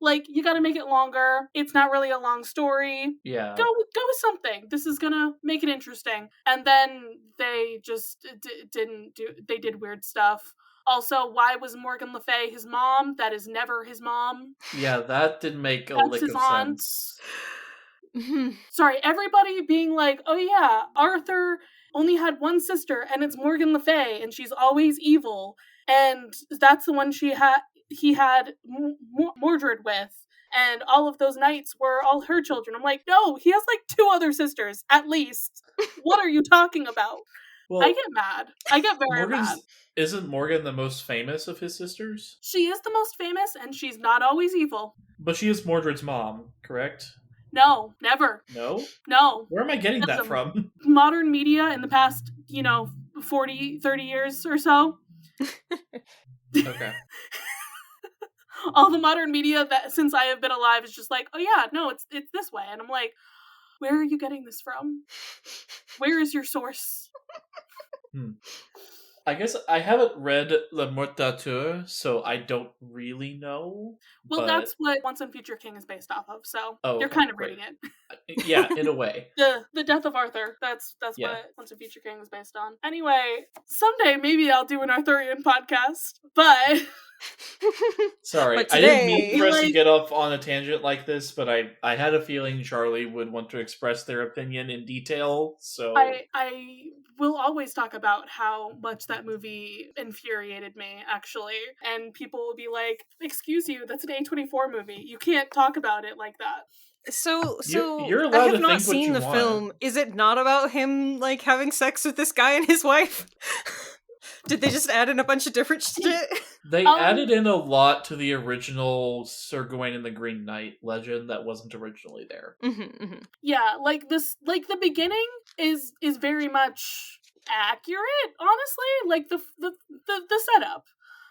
[SPEAKER 4] Like, you gotta make it longer. It's not really a long story.
[SPEAKER 6] Yeah.
[SPEAKER 4] Go with something. This is gonna make it interesting. And then they just didn't do. They did weird stuff. Also, why was Morgan Le Fay his mom? That is never his mom.
[SPEAKER 6] Yeah, that didn't make a
[SPEAKER 4] That's
[SPEAKER 6] lick
[SPEAKER 4] his
[SPEAKER 6] of
[SPEAKER 4] aunt.
[SPEAKER 6] sense.
[SPEAKER 4] Sorry, everybody being like, oh yeah, Arthur only had one sister, and it's Morgan Le Fay, and she's always evil, and that's the one he had Mordred with. And all of those knights were all her children. I'm like, no, he has like 2 other sisters, at least. What are you talking about?
[SPEAKER 6] Well,
[SPEAKER 4] I get mad. I get very mad.
[SPEAKER 6] Isn't Morgan the most famous of his sisters?
[SPEAKER 4] She is the most famous, and she's not always evil.
[SPEAKER 6] But she is Mordred's mom, correct?
[SPEAKER 4] No, never.
[SPEAKER 6] No?
[SPEAKER 4] No.
[SPEAKER 6] Where am I getting that
[SPEAKER 4] Listen.
[SPEAKER 6] from?
[SPEAKER 4] Modern media in the past, 40, 30 years or so.
[SPEAKER 6] Okay.
[SPEAKER 4] All the modern media that since I have been alive is just like, oh yeah, no, it's this way. And I'm like, where are you getting this from? Where is your source?
[SPEAKER 6] I guess I haven't read Le Mortateur, so I don't really know.
[SPEAKER 4] Well,
[SPEAKER 6] but...
[SPEAKER 4] that's what Once and Future King is based off of, so
[SPEAKER 6] Oh,
[SPEAKER 4] you're
[SPEAKER 6] okay,
[SPEAKER 4] kind of
[SPEAKER 6] great.
[SPEAKER 4] reading it.
[SPEAKER 6] Yeah, in a way.
[SPEAKER 4] The death of Arthur. That's
[SPEAKER 6] Yeah.
[SPEAKER 4] what Once and Future King is based on. Anyway, someday maybe I'll do an Arthurian podcast, but
[SPEAKER 6] Sorry,
[SPEAKER 5] But
[SPEAKER 6] I didn't mean
[SPEAKER 5] today-
[SPEAKER 6] for us to
[SPEAKER 4] Like-
[SPEAKER 6] get off on a tangent like this, but I had a feeling Charlie would want to express their opinion in detail, so...
[SPEAKER 4] I will always talk about how much that movie infuriated me, actually. And people will be like, excuse you, that's an A24 movie. You can't talk about it like that.
[SPEAKER 5] So
[SPEAKER 6] You're
[SPEAKER 5] I
[SPEAKER 6] allowed
[SPEAKER 5] have
[SPEAKER 6] to
[SPEAKER 5] not
[SPEAKER 6] think what
[SPEAKER 5] seen
[SPEAKER 6] you
[SPEAKER 5] the
[SPEAKER 6] want.
[SPEAKER 5] film. Is it not about him like having sex with this guy and his wife? Did they just add in a bunch of different shit?
[SPEAKER 6] They added in a lot to the original Sir Gawain and the Green Knight legend that wasn't originally there.
[SPEAKER 4] Yeah, like the beginning is very much accurate, honestly. Like the setup.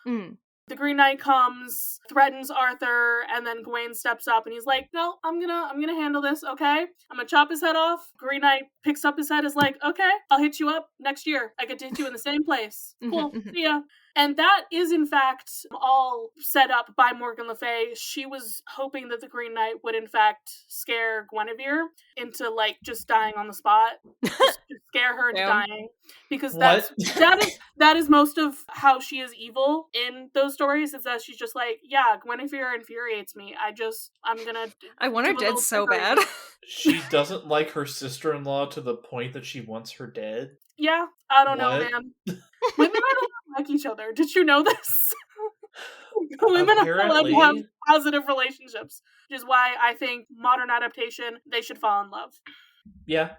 [SPEAKER 5] Mm.
[SPEAKER 4] The Green Knight comes, threatens Arthur, and then Gawain steps up and he's like, no, I'm gonna handle this, okay? I'm gonna chop his head off. Green Knight picks up his head, is like, okay, I'll hit you up next year. I get to hit you in the same place. Cool, see ya. And that is, in fact, all set up by Morgan Le Fay. She was hoping that the Green Knight would, in fact, scare Guinevere into, like, just dying on the spot. Just scare her into
[SPEAKER 5] Damn.
[SPEAKER 4] dying. Because
[SPEAKER 6] What?
[SPEAKER 4] that is most of how she is evil in those stories. Is that she's just like, yeah, Guinevere infuriates me. I'm gonna...
[SPEAKER 5] I want her
[SPEAKER 4] do a
[SPEAKER 5] dead
[SPEAKER 4] little
[SPEAKER 5] so
[SPEAKER 4] trickery.
[SPEAKER 5] bad.
[SPEAKER 6] She doesn't like her sister-in-law to the point that she wants her dead.
[SPEAKER 4] Yeah, I don't know,
[SPEAKER 6] What?
[SPEAKER 4] man. Women don't like each other. Did you know this? Women are allowed to have
[SPEAKER 6] Apparently.
[SPEAKER 4] positive relationships, which is why I think modern adaptation, they should fall in love.
[SPEAKER 6] Yeah.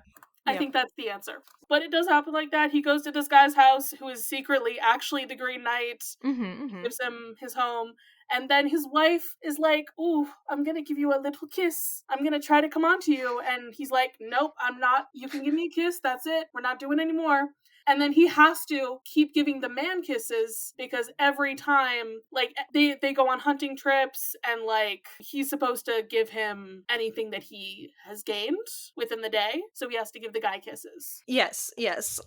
[SPEAKER 4] I think that's the answer. But it does happen like that. He goes to this guy's house who is secretly actually the Green Knight, gives him his home, and then his wife is like, ooh, I'm gonna give you a little kiss. I'm gonna try to come on to you. And he's like, nope, I'm not. You can give me a kiss, that's it. We're not doing any more. And then he has to keep giving the man kisses because every time, like, they go on hunting trips and, like, he's supposed to give him anything that he has gained within the day. So he has to give the guy kisses.
[SPEAKER 5] Yes.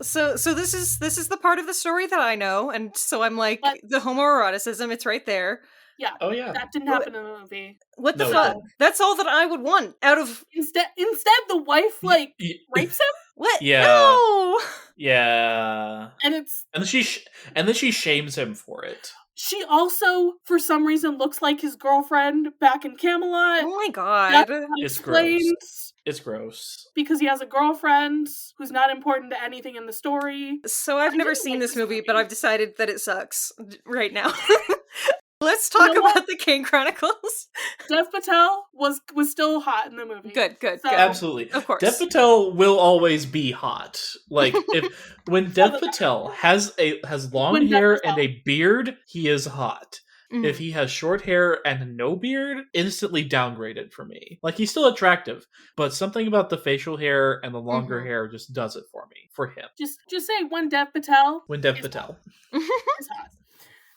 [SPEAKER 5] So this is the part of the story that I know, and so I'm like,
[SPEAKER 4] But-
[SPEAKER 5] the homoeroticism, it's right there.
[SPEAKER 4] Yeah.
[SPEAKER 6] Oh yeah.
[SPEAKER 4] That didn't happen in the movie.
[SPEAKER 5] What the
[SPEAKER 6] No, it
[SPEAKER 5] fuck?
[SPEAKER 6] didn't.
[SPEAKER 5] That's all that I would want out of
[SPEAKER 4] Instead, the wife, like, rapes him?
[SPEAKER 5] what?
[SPEAKER 6] Yeah.
[SPEAKER 5] No.
[SPEAKER 6] Yeah.
[SPEAKER 4] And it's...
[SPEAKER 6] And then she shames him for it.
[SPEAKER 4] She also, for some reason, looks like his girlfriend back in Camelot.
[SPEAKER 5] Oh my god.
[SPEAKER 4] That's not
[SPEAKER 6] It's
[SPEAKER 4] explained
[SPEAKER 6] It's gross.
[SPEAKER 4] because he has a girlfriend who's not important to anything in the story.
[SPEAKER 5] So I've
[SPEAKER 4] I
[SPEAKER 5] never
[SPEAKER 4] didn't
[SPEAKER 5] seen
[SPEAKER 4] like
[SPEAKER 5] this
[SPEAKER 4] this
[SPEAKER 5] movie,
[SPEAKER 4] movie.
[SPEAKER 5] but I've decided that it sucks right now. Let's talk
[SPEAKER 4] You know what?
[SPEAKER 5] about the Kane Chronicles.
[SPEAKER 4] Dev Patel was still hot in the movie.
[SPEAKER 5] Good.
[SPEAKER 4] So-
[SPEAKER 6] Absolutely.
[SPEAKER 5] Of course.
[SPEAKER 6] Dev Patel will always be hot. Like if when Dev Patel has long
[SPEAKER 4] When Dev
[SPEAKER 6] hair
[SPEAKER 4] Patel-
[SPEAKER 6] and a beard, he is hot.
[SPEAKER 5] Mhm.
[SPEAKER 6] If he has short hair and no beard, instantly downgraded for me. Like he's still attractive, but something about the facial hair and the longer
[SPEAKER 5] Mhm.
[SPEAKER 6] hair just does it for me. For him.
[SPEAKER 4] Just say when Dev Patel
[SPEAKER 6] When Dev
[SPEAKER 4] is
[SPEAKER 6] Patel.
[SPEAKER 4] is hot.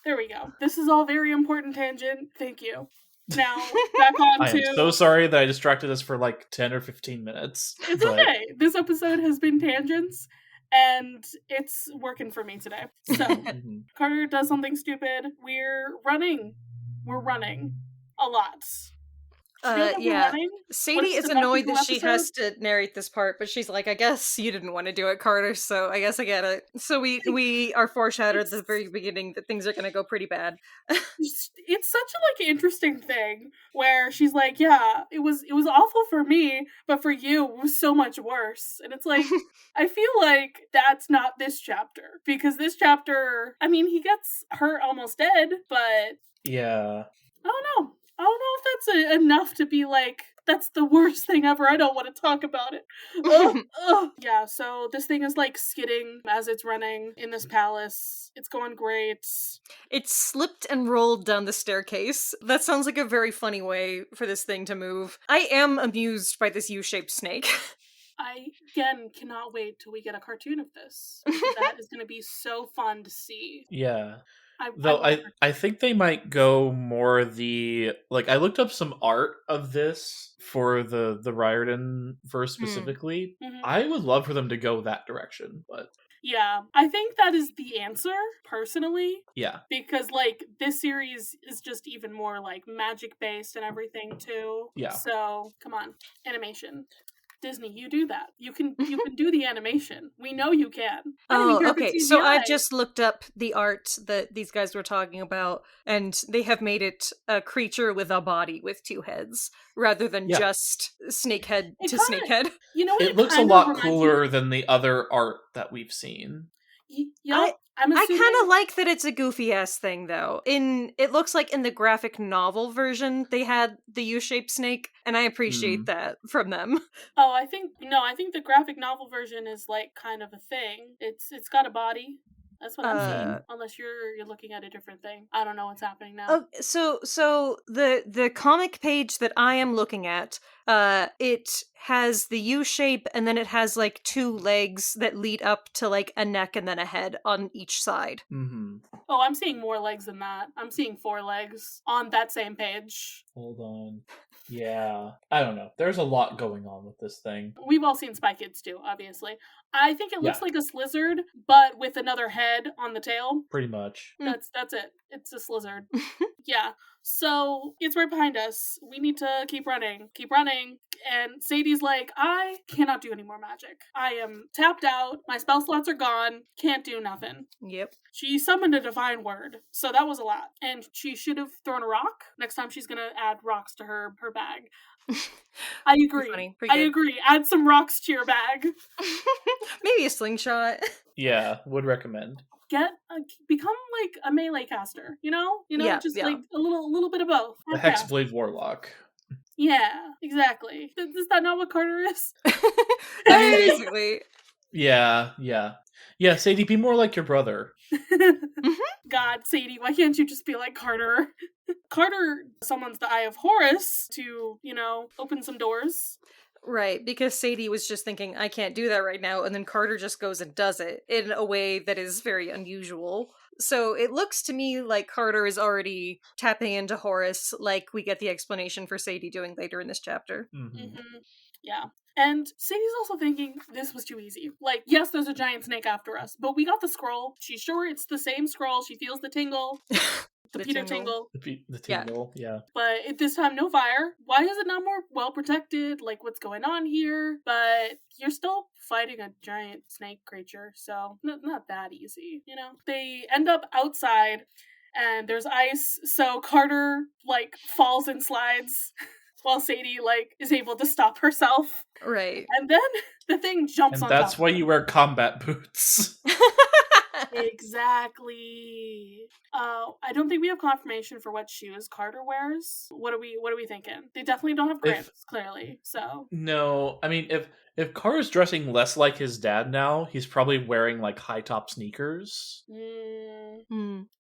[SPEAKER 4] There we go. This is all very important tangent. Thank you. Now, back on
[SPEAKER 6] I
[SPEAKER 4] to...
[SPEAKER 6] am so sorry that I distracted us for like 10 or 15 minutes.
[SPEAKER 4] It's
[SPEAKER 6] but-
[SPEAKER 4] okay. This episode has been tangents, and it's working for me today. So,
[SPEAKER 6] Mhm.
[SPEAKER 4] Carter does something stupid. We're running. We're running. A lot. Do you know that we're
[SPEAKER 5] Yeah.
[SPEAKER 4] running?
[SPEAKER 5] Sadie
[SPEAKER 4] What's
[SPEAKER 5] is
[SPEAKER 4] the next
[SPEAKER 5] annoyed that
[SPEAKER 4] episode?
[SPEAKER 5] she has to narrate this part, but she's like, I guess you didn't want to do it, Carter, so I guess I get it. So we are foreshadowed at the very beginning that things are going to go pretty bad.
[SPEAKER 4] It's such a, like, interesting thing where she's like, yeah, it was awful for me, but for you it was so much worse. And it's like, I feel like that's not this chapter, because this chapter, I mean, he gets hurt almost dead, but
[SPEAKER 6] Yeah.
[SPEAKER 4] I don't know if that's enough to be like, that's the worst thing ever. I don't want to talk about it. Ugh. Yeah, so this thing is like skidding as it's running in this palace. It's going great.
[SPEAKER 5] It slipped and rolled down the staircase. That sounds like a very funny way for this thing to move. I am amused by this U-shaped snake.
[SPEAKER 4] I, again, cannot wait till we get a cartoon of this. That is going to be so fun to see.
[SPEAKER 6] Yeah.
[SPEAKER 4] I
[SPEAKER 6] Though
[SPEAKER 4] love
[SPEAKER 6] I think they might go more the like I looked up some art of this for the Riordan verse specifically.
[SPEAKER 4] Mhm.
[SPEAKER 6] I would love for them to go that direction, but
[SPEAKER 4] Yeah, I think that is the answer, personally,
[SPEAKER 6] yeah.
[SPEAKER 4] because, like, this series is just even more, like, magic-based and everything, too.
[SPEAKER 6] Yeah.
[SPEAKER 4] So, come on, animation. Disney, you do that. You can do the animation. We know you can. I don't even care if
[SPEAKER 5] Okay.
[SPEAKER 4] it's
[SPEAKER 5] So I
[SPEAKER 4] CGI.
[SPEAKER 5] just looked up the art that these guys were talking about, and they have made it a creature with a body with two heads, rather than
[SPEAKER 6] Yeah.
[SPEAKER 5] just snakehead
[SPEAKER 4] It
[SPEAKER 5] to
[SPEAKER 4] kinda-
[SPEAKER 5] snakehead.
[SPEAKER 4] You know what
[SPEAKER 6] It looks a
[SPEAKER 4] kind of
[SPEAKER 6] lot
[SPEAKER 4] reminds me
[SPEAKER 6] cooler than the other art that we've seen.
[SPEAKER 4] I'm
[SPEAKER 5] I
[SPEAKER 4] assuming...
[SPEAKER 5] kind of like that it's a goofy ass thing though. It looks like in the graphic novel version they had the U-shaped snake, and I appreciate that from them.
[SPEAKER 4] Oh, I think the graphic novel version is, like, kind of a thing. It's got a body. That's what I'm seeing. Unless you're looking at a different thing. I don't know what's happening now.
[SPEAKER 5] Oh, so the comic page that I am looking at, it has the U shape, and then it has like two legs that lead up to like a neck and then a head on each side.
[SPEAKER 6] Mm-hmm.
[SPEAKER 4] Oh, I'm seeing more legs than that. I'm seeing 4 legs on that same page.
[SPEAKER 6] Hold on. Yeah. I don't know. There's a lot going on with this thing.
[SPEAKER 4] We've all seen Spy Kids too, obviously. I think it looks
[SPEAKER 6] Yeah.
[SPEAKER 4] like a slizzard, but with another head on the tail.
[SPEAKER 6] Pretty much.
[SPEAKER 4] That's it. It's a slizzard. Yeah. So it's right behind us. We need to keep running. Keep running. And Sadie's like, I cannot do any more magic. I am tapped out. My spell slots are gone. Can't do nothing.
[SPEAKER 5] Yep.
[SPEAKER 4] She summoned a divine word, so that was a lot. And she should have thrown a rock. Next time she's gonna add rocks to her bag. I agree.
[SPEAKER 5] Funny. Pretty
[SPEAKER 4] I
[SPEAKER 5] good.
[SPEAKER 4] agree. Add some rocks to your bag.
[SPEAKER 5] Maybe a slingshot.
[SPEAKER 6] Yeah, would recommend.
[SPEAKER 4] Become like a melee caster. You know,
[SPEAKER 5] Yeah,
[SPEAKER 4] just
[SPEAKER 5] yeah.
[SPEAKER 4] like a little bit of both.
[SPEAKER 6] The Hexblade Warlock.
[SPEAKER 4] Yeah, exactly. Is that not what Carter is?
[SPEAKER 5] Basically.
[SPEAKER 6] Yeah. Yeah, Sadie, be more like your brother.
[SPEAKER 4] God, Sadie, why can't you just be like Carter? Carter summons the Eye of Horus to, open some doors.
[SPEAKER 5] Right, because Sadie was just thinking, I can't do that right now, and then Carter just goes and does it in a way that is very unusual. So it looks to me like Carter is already tapping into Horus, like we get the explanation for Sadie doing later in this chapter.
[SPEAKER 6] Mm-hmm.
[SPEAKER 4] Yeah. And Sadie's also thinking this was too easy. Like, yes, there's a giant snake after us, but we got the scroll. She's sure it's the same scroll. She feels the tingle. The Peter tingle.
[SPEAKER 6] The tingle, yeah.
[SPEAKER 4] But at this time, no fire. Why is it not more well protected? Like, what's going on here? But you're still fighting a giant snake creature, so not that easy, you know? They end up outside, and there's ice, so Carter, like, falls and slides while Sadie, like, is able to stop herself.
[SPEAKER 5] Right.
[SPEAKER 4] And then the thing jumps on top.
[SPEAKER 6] And that's why you wear combat boots.
[SPEAKER 4] Exactly. I don't think we have confirmation for what shoes Carter wears. What are we thinking? They definitely don't have grips, clearly. So
[SPEAKER 6] no, I mean if Carter's dressing less like his dad now, he's probably wearing like high top sneakers.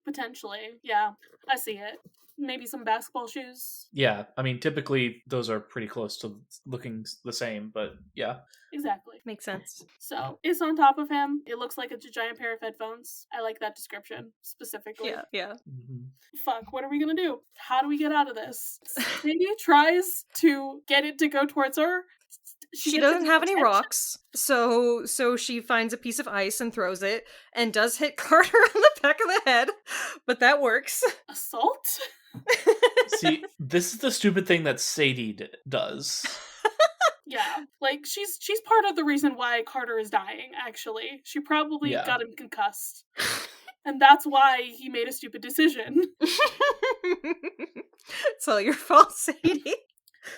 [SPEAKER 4] Potentially, yeah, I see it. Maybe some basketball shoes.
[SPEAKER 6] Yeah, I mean typically those are pretty close to looking the same, but yeah.
[SPEAKER 4] Exactly.
[SPEAKER 5] Makes sense.
[SPEAKER 4] So it's on top of him. It looks like it's a giant pair of headphones. I like that description specifically.
[SPEAKER 5] Yeah.
[SPEAKER 6] Mm-hmm.
[SPEAKER 4] Fuck, what are we gonna do? How do we get out of this? Sadie tries to get it to go towards her.
[SPEAKER 5] She doesn't have any rocks, so she finds a piece of ice and throws it, and does hit Carter on the back of the head, but that works.
[SPEAKER 4] Assault?
[SPEAKER 6] See, this is the stupid thing that Sadie does.
[SPEAKER 4] Yeah, like she's part of the reason why Carter is dying, actually. She probably got him concussed. And that's why he made a stupid decision.
[SPEAKER 5] It's all your fault, Sadie.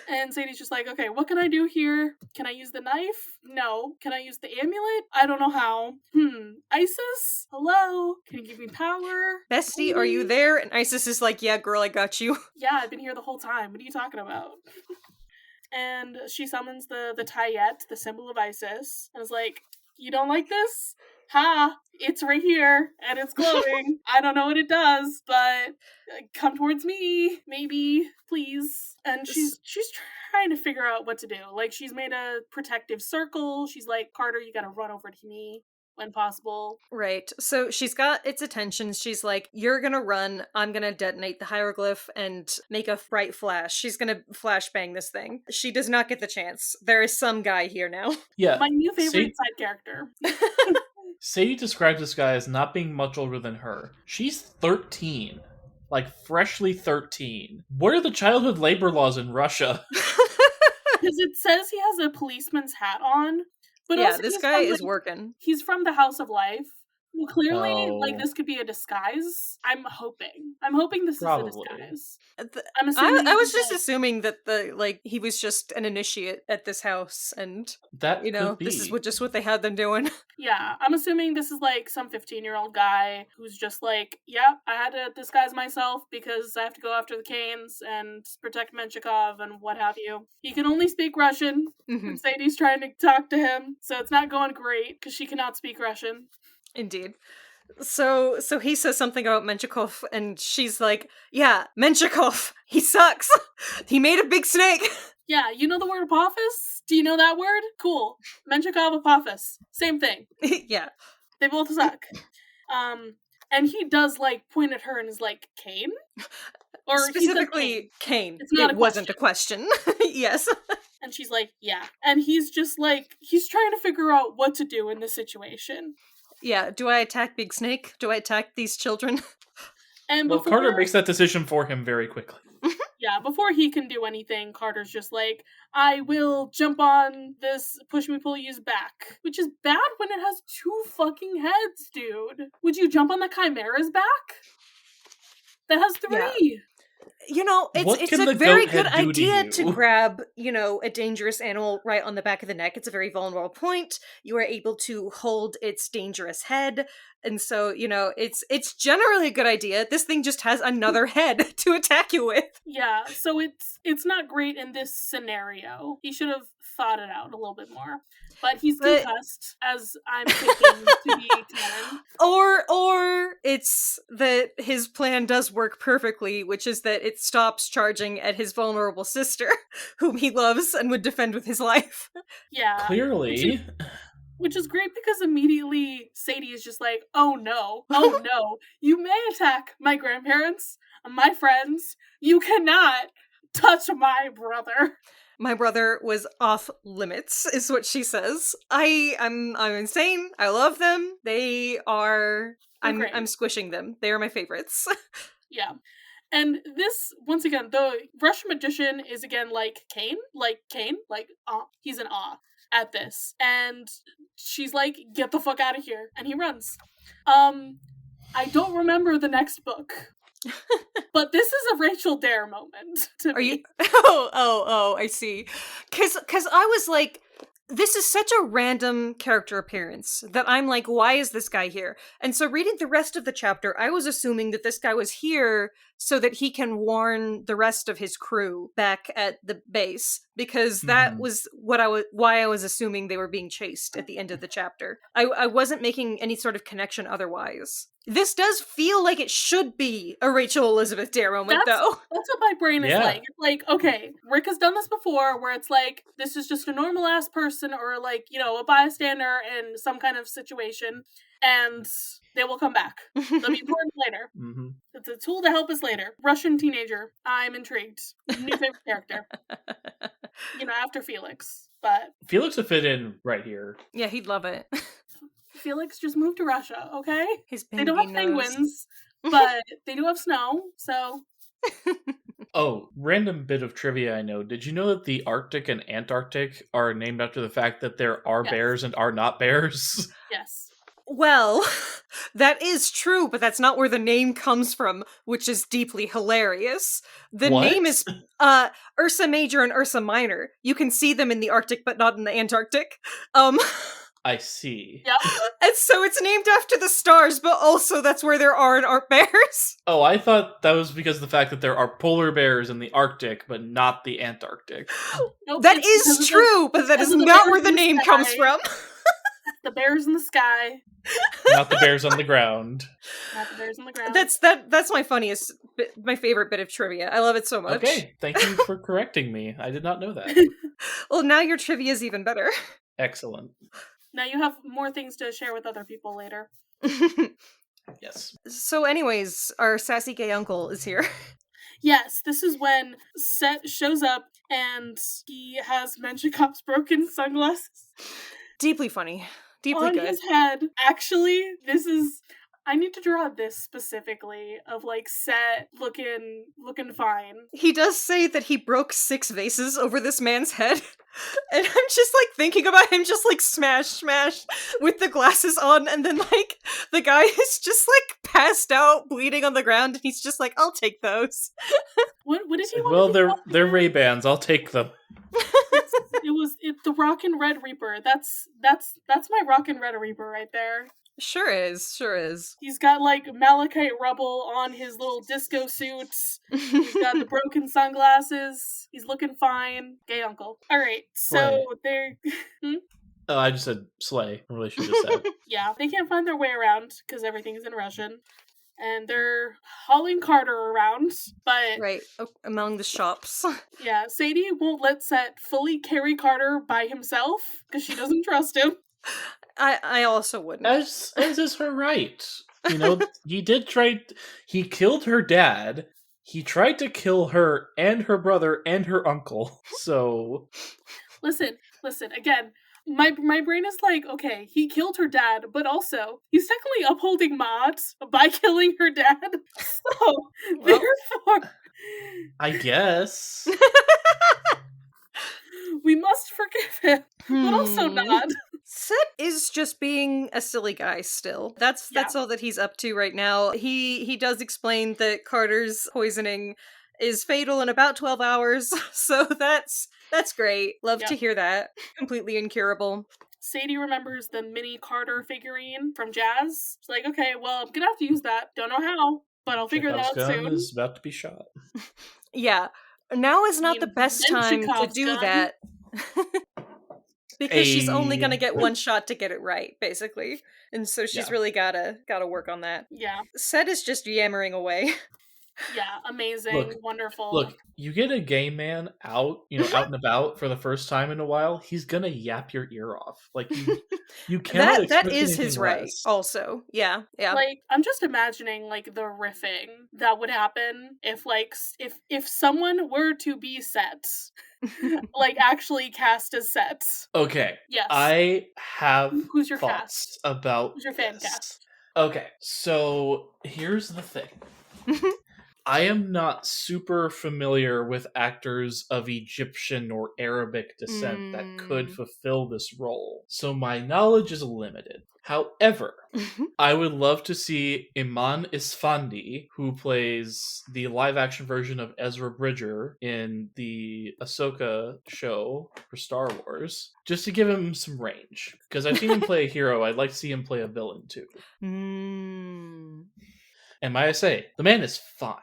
[SPEAKER 4] And Sadie's just like, okay, what can I do here? Can I use the knife? No. Can I use the amulet? I don't know how. Isis? Hello? Can you give me power?
[SPEAKER 5] Bestie, are you there? And Isis is like, yeah, girl, I got you.
[SPEAKER 4] Yeah, I've been here the whole time. What are you talking about? And she summons the Tayet, the symbol of Isis, and is like, you don't like this? Ha! It's right here, and it's glowing. I don't know what it does, but come towards me, maybe, please. And she's trying to figure out what to do. Like, she's made a protective circle. She's like, Carter, you gotta run over to me when possible.
[SPEAKER 5] Right. So she's got its attention. She's like, you're gonna run, I'm gonna detonate the hieroglyph and make a bright flash. She's gonna flashbang this thing. She does not get the chance. There is some guy here now.
[SPEAKER 6] Yeah.
[SPEAKER 4] My new favorite side character.
[SPEAKER 6] Sadie describes this guy as not being much older than her. She's 13. Like, freshly 13. What are the childhood labor laws in Russia?
[SPEAKER 4] Because it says he has a policeman's hat on. But
[SPEAKER 5] yeah,
[SPEAKER 4] also
[SPEAKER 5] this guy is working.
[SPEAKER 4] He's from the House of Life. Well, clearly, like, this could be a disguise. I'm hoping this
[SPEAKER 6] Probably.
[SPEAKER 4] is a disguise.
[SPEAKER 5] I'm assuming I was just assuming that he was just an initiate at this house, and
[SPEAKER 6] that
[SPEAKER 5] this is what they had them doing.
[SPEAKER 4] Yeah, I'm assuming this is like some 15-year-old guy who's just like, yeah, I had to disguise myself because I have to go after the Canes and protect Menshikov and what have you. He can only speak Russian, and Sadie's trying to talk to him, so it's not going great because she cannot speak Russian.
[SPEAKER 5] Indeed. So he says something about Menshikov, and she's like, yeah, Menshikov, he sucks. He made a big snake.
[SPEAKER 4] Yeah, you know the word Apophis? Do you know that word? Cool. Menshikov, Apophis. Same thing.
[SPEAKER 5] Yeah.
[SPEAKER 4] They both suck. And he does, like, point at her and is like, Cain? Or
[SPEAKER 5] specifically, Cain.
[SPEAKER 4] It
[SPEAKER 5] wasn't a question. Yes.
[SPEAKER 4] And she's like, yeah. And he's just like, he's trying to figure out what to do in this situation.
[SPEAKER 5] Yeah, do I attack Big Snake? Do I attack these children?
[SPEAKER 4] And
[SPEAKER 6] Carter makes that decision for him very quickly.
[SPEAKER 4] Yeah, before he can do anything, Carter's just like, I will jump on this push-me-pullyu's back. Which is bad when it has 2 fucking heads, dude. Would you jump on the Chimera's back? That has 3!
[SPEAKER 5] Yeah. It's a very good idea to grab, a dangerous animal right on the back of the neck. It's a very vulnerable point. You are able to hold its dangerous head. And so, it's generally a good idea. This thing just has another head to attack you with.
[SPEAKER 4] Yeah, so it's not great in this scenario. He should have thought it out a little bit more. But he's concussed, as I'm thinking to be canon.
[SPEAKER 5] Or It's that his plan does work perfectly, which is that it stops charging at his vulnerable sister, whom he loves and would defend with his life.
[SPEAKER 4] Yeah.
[SPEAKER 6] Clearly.
[SPEAKER 4] Which is great because immediately Sadie is just like, oh no, you may attack my grandparents, my friends, you cannot touch my brother.
[SPEAKER 5] My brother was off limits, is what she says. I'm insane. I love them. They are. I'm squishing them. They are my favorites.
[SPEAKER 4] Yeah. And this, once again, the Russian magician is again like Kane, he's in awe at this. And she's like, get the fuck out of here. And he runs. I don't remember the next book. But this is a Rachel Dare moment to me.
[SPEAKER 5] You? Oh, I see. Cause I was like, this is such a random character appearance that I'm like, why is this guy here? And so reading the rest of the chapter, I was assuming that this guy was here so that he can warn the rest of his crew back at the base, because that was why I was assuming they were being chased at the end of the chapter. I wasn't making any sort of connection otherwise. This does feel like it should be a Rachel Elizabeth Dare moment, though.
[SPEAKER 4] That's what my brain is like. It's like, okay, Rick has done this before, where it's like, this is just a normal-ass person, or like, you know, a bystander in some kind of situation, and they will come back. They'll be important later.
[SPEAKER 6] Mm-hmm.
[SPEAKER 4] It's a tool to help us later. Russian teenager. I'm intrigued. New favorite character. You know, after Felix. But
[SPEAKER 6] Felix would fit in right here.
[SPEAKER 5] Yeah, he'd love it.
[SPEAKER 4] Felix just moved to Russia, okay? They don't have
[SPEAKER 5] nose.
[SPEAKER 4] penguins, but they do have snow, so...
[SPEAKER 6] Oh, random bit of trivia I know. Did you know that the Arctic and Antarctic are named after the fact that there are bears and are not bears?
[SPEAKER 4] Yes.
[SPEAKER 5] Well, that is true, but that's not where the name comes from, which is deeply hilarious. The name is Ursa Major and Ursa Minor. You can see them in the Arctic, but not in the Antarctic.
[SPEAKER 6] I see.
[SPEAKER 4] Yep.
[SPEAKER 5] And so it's named after the stars, but also that's where there aren't bears.
[SPEAKER 6] Oh, I thought that was because of the fact that there are polar bears in the Arctic, but not the Antarctic.
[SPEAKER 4] Nope,
[SPEAKER 5] that is true, but that is not where the name comes from.
[SPEAKER 4] The bears in the sky.
[SPEAKER 6] Not the bears on the ground.
[SPEAKER 4] Not the bears on the ground.
[SPEAKER 5] That's my favorite bit of trivia. I love it so much.
[SPEAKER 6] Okay, thank you for correcting me. I did not know that.
[SPEAKER 5] Well, now your trivia is even better.
[SPEAKER 6] Excellent.
[SPEAKER 4] Now you have more things to share with other people later.
[SPEAKER 6] Yes.
[SPEAKER 5] So anyways, our sassy gay uncle is here.
[SPEAKER 4] Yes, this is when Set shows up and he has Menchikov's broken sunglasses.
[SPEAKER 5] Deeply funny. Deeply
[SPEAKER 4] on
[SPEAKER 5] good.
[SPEAKER 4] His head. Actually, I need to draw this specifically of like Set looking fine.
[SPEAKER 5] He does say that he broke 6 vases over this man's head. And I'm just like thinking about him just like smash with the glasses on, and then like the guy is just like passed out bleeding on the ground, and he's just like, I'll take those.
[SPEAKER 4] What did he want?
[SPEAKER 6] Well, they're Ray-Bans. I'll take them.
[SPEAKER 4] It was the Rockin' Red Reaper. That's my Rockin' Red Reaper right there.
[SPEAKER 5] Sure is.
[SPEAKER 4] He's got like malachite rubble on his little disco suit. He's got the broken sunglasses. He's looking fine. Gay uncle. Alright, so they're...
[SPEAKER 6] Oh, I just said slay in relation to Set.
[SPEAKER 4] Yeah, they can't find their way around because everything is in Russian. And they're hauling Carter around, but...
[SPEAKER 5] Right, among the shops.
[SPEAKER 4] Yeah, Sadie won't let Set fully carry Carter by himself because she doesn't trust him.
[SPEAKER 5] I also wouldn't.
[SPEAKER 6] As is her right. You know, he killed her dad. He tried to kill her and her brother and her uncle. So
[SPEAKER 4] Listen, again, my brain is like, okay, he killed her dad, but also he's technically upholding Maud by killing her dad. So therefore
[SPEAKER 6] I guess
[SPEAKER 4] we must forgive him, but also not.
[SPEAKER 5] Set is just being a silly guy still. That's all that he's up to right now. He does explain that Carter's poisoning is fatal in about 12 hours, so that's great. Love to hear that. Completely incurable.
[SPEAKER 4] Sadie remembers the mini Carter figurine from Jazz. She's like, okay, well, I'm gonna have to use that. Don't know how, but I'll figure that out
[SPEAKER 6] gun
[SPEAKER 4] soon.
[SPEAKER 6] is about to be shot.
[SPEAKER 5] Yeah. Now is not the best time to do that. Because she's only gonna get
[SPEAKER 6] a-
[SPEAKER 5] one shot to get it right, basically. And so she's
[SPEAKER 6] Yeah.
[SPEAKER 5] really gotta work on that.
[SPEAKER 4] Yeah.
[SPEAKER 5] Set is just yammering away.
[SPEAKER 4] Yeah. Amazing.
[SPEAKER 6] Look,
[SPEAKER 4] Wonderful.
[SPEAKER 6] Look, you get a gay man out and about for the first time in a while, he's gonna yap your ear off. Like you cannot
[SPEAKER 5] that
[SPEAKER 6] expect
[SPEAKER 5] is
[SPEAKER 6] anything
[SPEAKER 5] his Raye,
[SPEAKER 6] less.
[SPEAKER 5] also. Yeah.
[SPEAKER 4] Like, I'm just imagining like the riffing that would happen if like if someone were to be Set, like actually cast as Set.
[SPEAKER 6] Okay.
[SPEAKER 4] Yes.
[SPEAKER 6] I have
[SPEAKER 4] Who's your
[SPEAKER 6] thoughts
[SPEAKER 4] cast?
[SPEAKER 6] about
[SPEAKER 4] Who's your fan
[SPEAKER 6] this.
[SPEAKER 4] cast?
[SPEAKER 6] Okay, so here's the thing. I am not super familiar with actors of Egyptian or Arabic descent that could fulfill this role, so my knowledge is limited. However, I would love to see Iman Isfandi, who plays the live-action version of Ezra Bridger in the Ahsoka show for Star Wars, just to give him some range. Because I've seen him play a hero, I'd like to see him play a villain too. And may I say, the man is fine.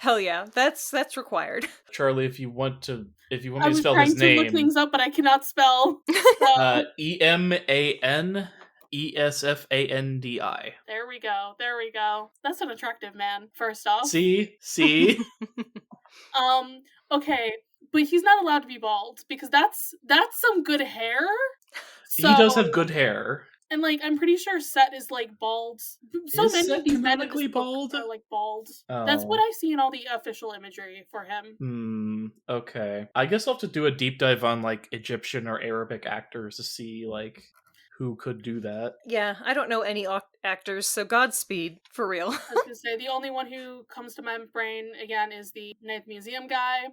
[SPEAKER 5] Hell yeah, that's required.
[SPEAKER 6] Charlie, if you want me
[SPEAKER 4] I
[SPEAKER 6] to
[SPEAKER 4] was
[SPEAKER 6] spell
[SPEAKER 4] trying
[SPEAKER 6] his
[SPEAKER 4] to look
[SPEAKER 6] name,
[SPEAKER 4] things up, but I cannot spell. So,
[SPEAKER 6] EMANESFANDI.
[SPEAKER 4] there we go. There we go. That's an attractive man. First off.
[SPEAKER 6] See?
[SPEAKER 4] Okay, but he's not allowed to be bald because that's some good hair.
[SPEAKER 6] He does have good hair.
[SPEAKER 4] And like, I'm pretty sure Set is like bald. So
[SPEAKER 6] Is
[SPEAKER 4] many
[SPEAKER 6] Set
[SPEAKER 4] of these men in
[SPEAKER 6] canonically
[SPEAKER 4] this book
[SPEAKER 6] bald?
[SPEAKER 4] are like bald.
[SPEAKER 6] Oh.
[SPEAKER 4] That's what I see in all the official imagery for him.
[SPEAKER 6] Okay. I guess I'll have to do a deep dive on like Egyptian or Arabic actors to see like who could do that.
[SPEAKER 5] Yeah, I don't know any actors, so Godspeed, for real.
[SPEAKER 4] I was gonna say, the only one who comes to my brain again is the Ninth Museum guy.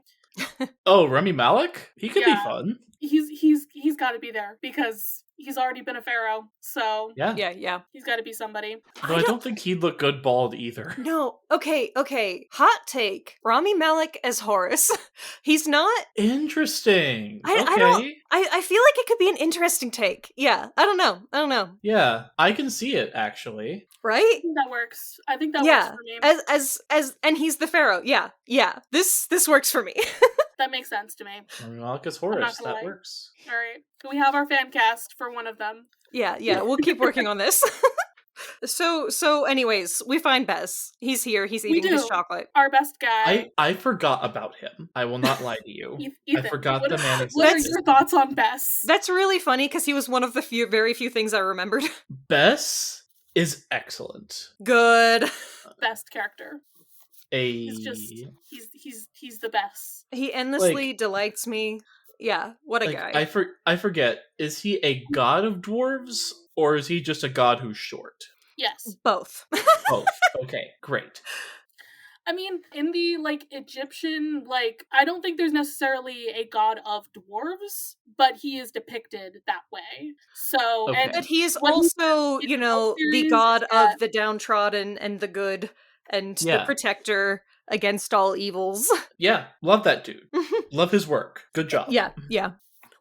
[SPEAKER 6] Oh, Rami Malek? He could be
[SPEAKER 4] Yeah.
[SPEAKER 6] fun.
[SPEAKER 4] He's got to be there because he's already been a pharaoh. So
[SPEAKER 6] Yeah.
[SPEAKER 5] Yeah.
[SPEAKER 4] he's got to be somebody.
[SPEAKER 6] Though I don't think he'd look good bald either.
[SPEAKER 5] No, okay. Hot take. Rami Malek as Horus. He's not...
[SPEAKER 6] Interesting.
[SPEAKER 5] I feel like it could be an interesting take. Yeah, I don't know.
[SPEAKER 6] Yeah, I can see it actually.
[SPEAKER 5] Right?
[SPEAKER 4] I think that works. I think that works for me.
[SPEAKER 5] And he's the pharaoh. Yeah. This works for me.
[SPEAKER 4] That makes sense to me.
[SPEAKER 6] Rami Malek as
[SPEAKER 4] I'm not
[SPEAKER 6] Horus.
[SPEAKER 4] gonna
[SPEAKER 6] That
[SPEAKER 4] lie.
[SPEAKER 6] works.
[SPEAKER 4] All right. We have our fan cast for one of them.
[SPEAKER 5] Yeah, we'll keep working on this. So anyways, we find Bez. He's here, he's eating his
[SPEAKER 4] do.
[SPEAKER 5] chocolate.
[SPEAKER 4] Our best guy.
[SPEAKER 6] I forgot about him. I will not lie to you.
[SPEAKER 4] Ethan,
[SPEAKER 6] I forgot the man existed.
[SPEAKER 4] What are your thoughts on Bess?
[SPEAKER 5] That's really funny because he was one of the very few things I remembered.
[SPEAKER 6] Bess is excellent.
[SPEAKER 5] Good.
[SPEAKER 4] Best character. He's the best.
[SPEAKER 5] He endlessly delights me. Yeah, what a guy.
[SPEAKER 6] I forget. Is he a god of dwarves or is he just a god who's short?
[SPEAKER 4] Yes.
[SPEAKER 5] Both.
[SPEAKER 6] Both. Okay, great.
[SPEAKER 4] I mean, in the Egyptian, I don't think there's necessarily a god of dwarves, but he is depicted that way. So,
[SPEAKER 6] Okay.
[SPEAKER 4] and
[SPEAKER 5] But he is
[SPEAKER 4] what
[SPEAKER 5] also,
[SPEAKER 4] in
[SPEAKER 5] the
[SPEAKER 4] series
[SPEAKER 5] god
[SPEAKER 4] is that-
[SPEAKER 5] of the downtrodden and the good and the
[SPEAKER 6] Yeah.
[SPEAKER 5] protector against all evils.
[SPEAKER 6] Yeah, love that dude. Love his work. Good job.
[SPEAKER 5] Yeah.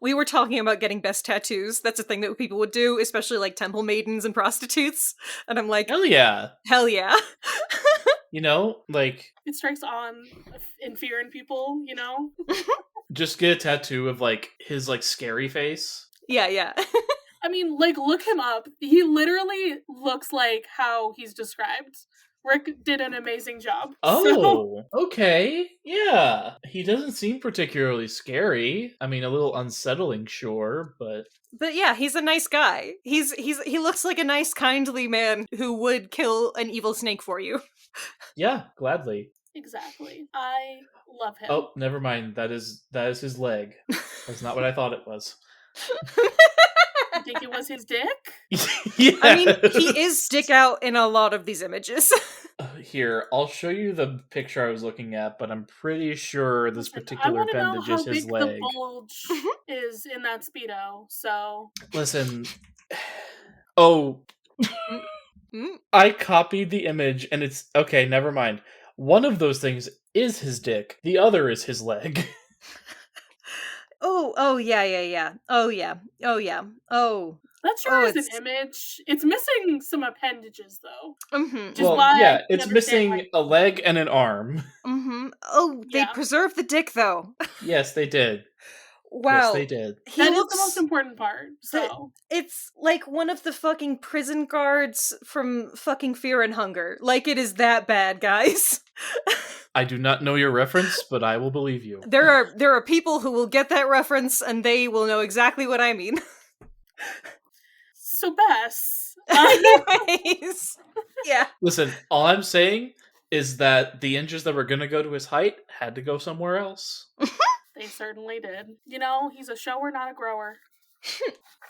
[SPEAKER 5] We were talking about getting best tattoos. That's a thing that people would do, especially temple maidens and prostitutes. And I'm like,
[SPEAKER 6] Hell yeah.
[SPEAKER 5] hell yeah.
[SPEAKER 4] it strikes on in fear in people,
[SPEAKER 6] Just get a tattoo of his scary face.
[SPEAKER 5] Yeah.
[SPEAKER 4] I mean, look him up. He literally looks like how he's described. Rick did an amazing job.
[SPEAKER 6] Oh, okay. Yeah. He doesn't seem particularly scary. I mean, a little unsettling, sure, but
[SPEAKER 5] yeah, he's a nice guy. He looks like a nice, kindly man who would kill an evil snake for you.
[SPEAKER 6] yeah, gladly.
[SPEAKER 4] Exactly. I love him.
[SPEAKER 6] Oh, never mind. That is his leg. That's not what I thought it was.
[SPEAKER 4] You think it was his dick?
[SPEAKER 6] Yeah.
[SPEAKER 5] I mean, he is stick out in a lot of these images.
[SPEAKER 6] Here, I'll show you the picture I was looking at, but I'm pretty sure this particular appendage is his leg.
[SPEAKER 4] The bulge is in that Speedo, so...
[SPEAKER 6] Listen. Oh. I copied the image, and it's... Okay, never mind. One of those things is his dick. The other is his leg.
[SPEAKER 5] Oh, yeah. Oh.
[SPEAKER 4] That sure is
[SPEAKER 5] it's-
[SPEAKER 4] an image. It's missing some appendages, though.
[SPEAKER 5] Mm-hmm.
[SPEAKER 4] Just why I can
[SPEAKER 6] it's
[SPEAKER 4] understand,
[SPEAKER 6] missing a leg and an arm.
[SPEAKER 5] Mm-hmm. Oh, they
[SPEAKER 4] Yeah.
[SPEAKER 5] preserved the dick, though.
[SPEAKER 6] Yes, they did.
[SPEAKER 5] Wow.
[SPEAKER 6] Yes, they did.
[SPEAKER 5] He
[SPEAKER 4] That is
[SPEAKER 5] looks
[SPEAKER 4] the most important part. So
[SPEAKER 5] it's like one of the fucking prison guards from fucking Fear and Hunger. Like, it is that bad, guys.
[SPEAKER 6] I do not know your reference, but I will believe you.
[SPEAKER 5] There are people who will get that reference and they will know exactly what I mean.
[SPEAKER 4] So Bess.
[SPEAKER 5] Anyways. Yeah.
[SPEAKER 6] Listen, all I'm saying is that the inches that were going to go to his height had to go somewhere else.
[SPEAKER 4] They certainly did. You know, he's a shower, not a grower.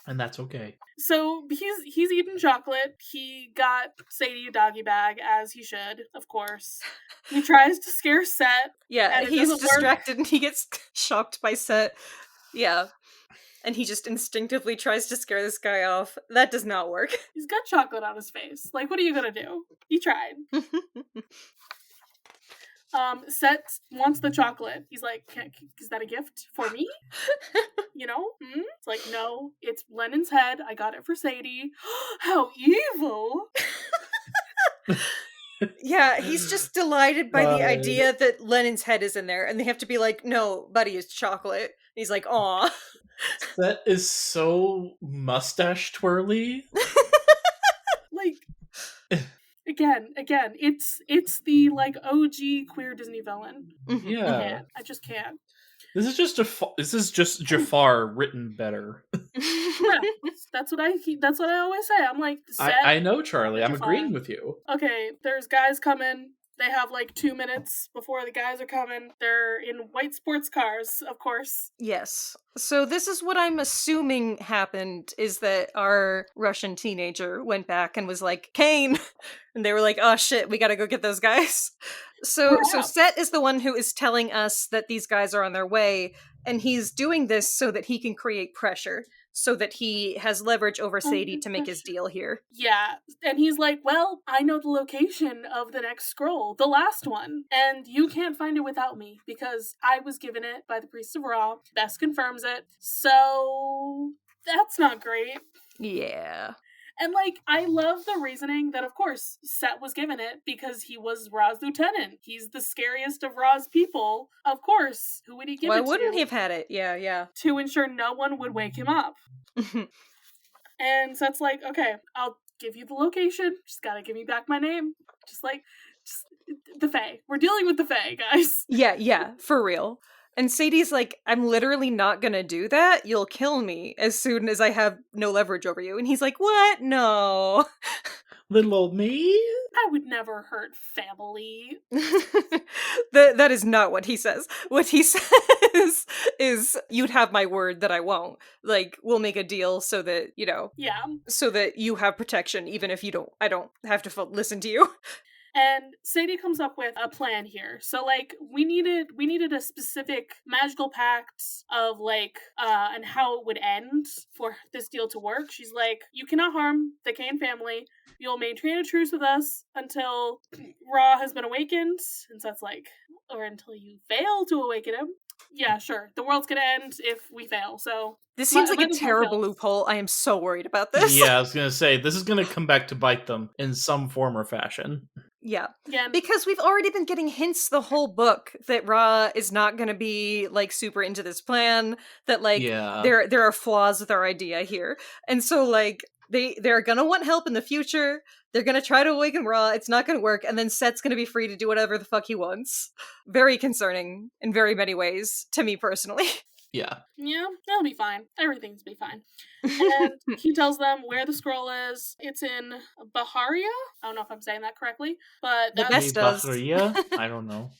[SPEAKER 6] And that's okay.
[SPEAKER 4] So he's eating chocolate. He got Sadie a doggy bag, as he should, of course. He tries to scare Set.
[SPEAKER 5] Yeah,
[SPEAKER 4] and it
[SPEAKER 5] he's
[SPEAKER 4] doesn't
[SPEAKER 5] distracted and he gets shocked by Set. Yeah. And he just instinctively tries to scare this guy off. That does not work.
[SPEAKER 4] He's got chocolate on his face. Like, what are you gonna do? He tried. Set wants the chocolate. He's like, is that a gift for me? You know? It's like, no, it's Lennon's head. I got it for Sadie. How evil!
[SPEAKER 5] Yeah, he's just delighted by the idea that Lennon's head is in there, and they have to be like, no, buddy, it's chocolate. And he's like, aw.
[SPEAKER 6] That is so mustache twirly.
[SPEAKER 4] Like, again, it's the, like, OG queer Disney villain.
[SPEAKER 6] Yeah.
[SPEAKER 4] I just can't.
[SPEAKER 6] This is just Jafar written better.
[SPEAKER 4] Yeah, that's what I always say. I'm like,
[SPEAKER 6] I know, Charlie. I'm
[SPEAKER 4] Jafar.
[SPEAKER 6] agreeing with you.
[SPEAKER 4] Okay, there's guys coming. They have like 2 minutes before the guys are coming. They're in white sports cars, of course.
[SPEAKER 5] Yes. So this is what I'm assuming happened, is that our Russian teenager went back and was like, Kane! And they were like, oh shit, we gotta go get those guys. So Set is the one who is telling us that these guys are on their way, and he's doing this so that he can create pressure, so that he has leverage over Sadie to make his deal here.
[SPEAKER 4] Yeah, and he's like, well, I know the location of the next scroll, the last one, and you can't find it without me, because I was given it by the Priest of Ra. Bess confirms it, so that's not great.
[SPEAKER 5] Yeah.
[SPEAKER 4] And, like, I love the reasoning that, of course, Set was given it because he was Ra's lieutenant. He's the scariest of Ra's people. Of course, who would he give it to?
[SPEAKER 5] Why wouldn't he have had it? Yeah.
[SPEAKER 4] To ensure no one would wake him up. And Set's like, okay, I'll give you the location. Just gotta give me back my name. Just the Fae. We're dealing with the Fae, guys.
[SPEAKER 5] Yeah, for real. And Sadie's like, I'm literally not gonna do that. You'll kill me as soon as I have no leverage over you. And he's like, what? No.
[SPEAKER 6] Little old me?
[SPEAKER 4] I would never hurt family.
[SPEAKER 5] That is not what he says. What he says is, you'd have my word that I won't. Like, we'll make a deal so that,
[SPEAKER 4] Yeah.
[SPEAKER 5] so that you have protection, even if I don't have to listen to you.
[SPEAKER 4] And Sadie comes up with a plan here. So, like, we needed a specific magical pact of, like, and how it would end for this deal to work. She's like, you cannot harm the Kane family. You'll maintain a truce with us until Ra has been awakened. And so it's like, or until you fail to awaken him. Yeah, sure. The world's gonna end if we fail, so...
[SPEAKER 5] This seems like a terrible loophole. I am so worried about this.
[SPEAKER 6] Yeah, I was gonna say, this is gonna come back to bite them in some form or fashion.
[SPEAKER 5] Yeah.
[SPEAKER 4] Yeah.
[SPEAKER 5] Because we've already been getting hints the whole book that Ra is not gonna be, like, super into this plan, that, like, there are flaws with our idea here. And so, like, they're gonna want help in the future. They're gonna try to awaken Ra. It's not gonna work. And then Set's gonna be free to do whatever the fuck he wants. Very concerning in very many ways, to me personally.
[SPEAKER 6] Yeah.
[SPEAKER 4] Yeah, that'll be fine. Everything's be fine. And he tells them where the scroll is. It's in Baharia? I don't know if I'm saying that correctly, but
[SPEAKER 5] The best does.
[SPEAKER 6] I don't know.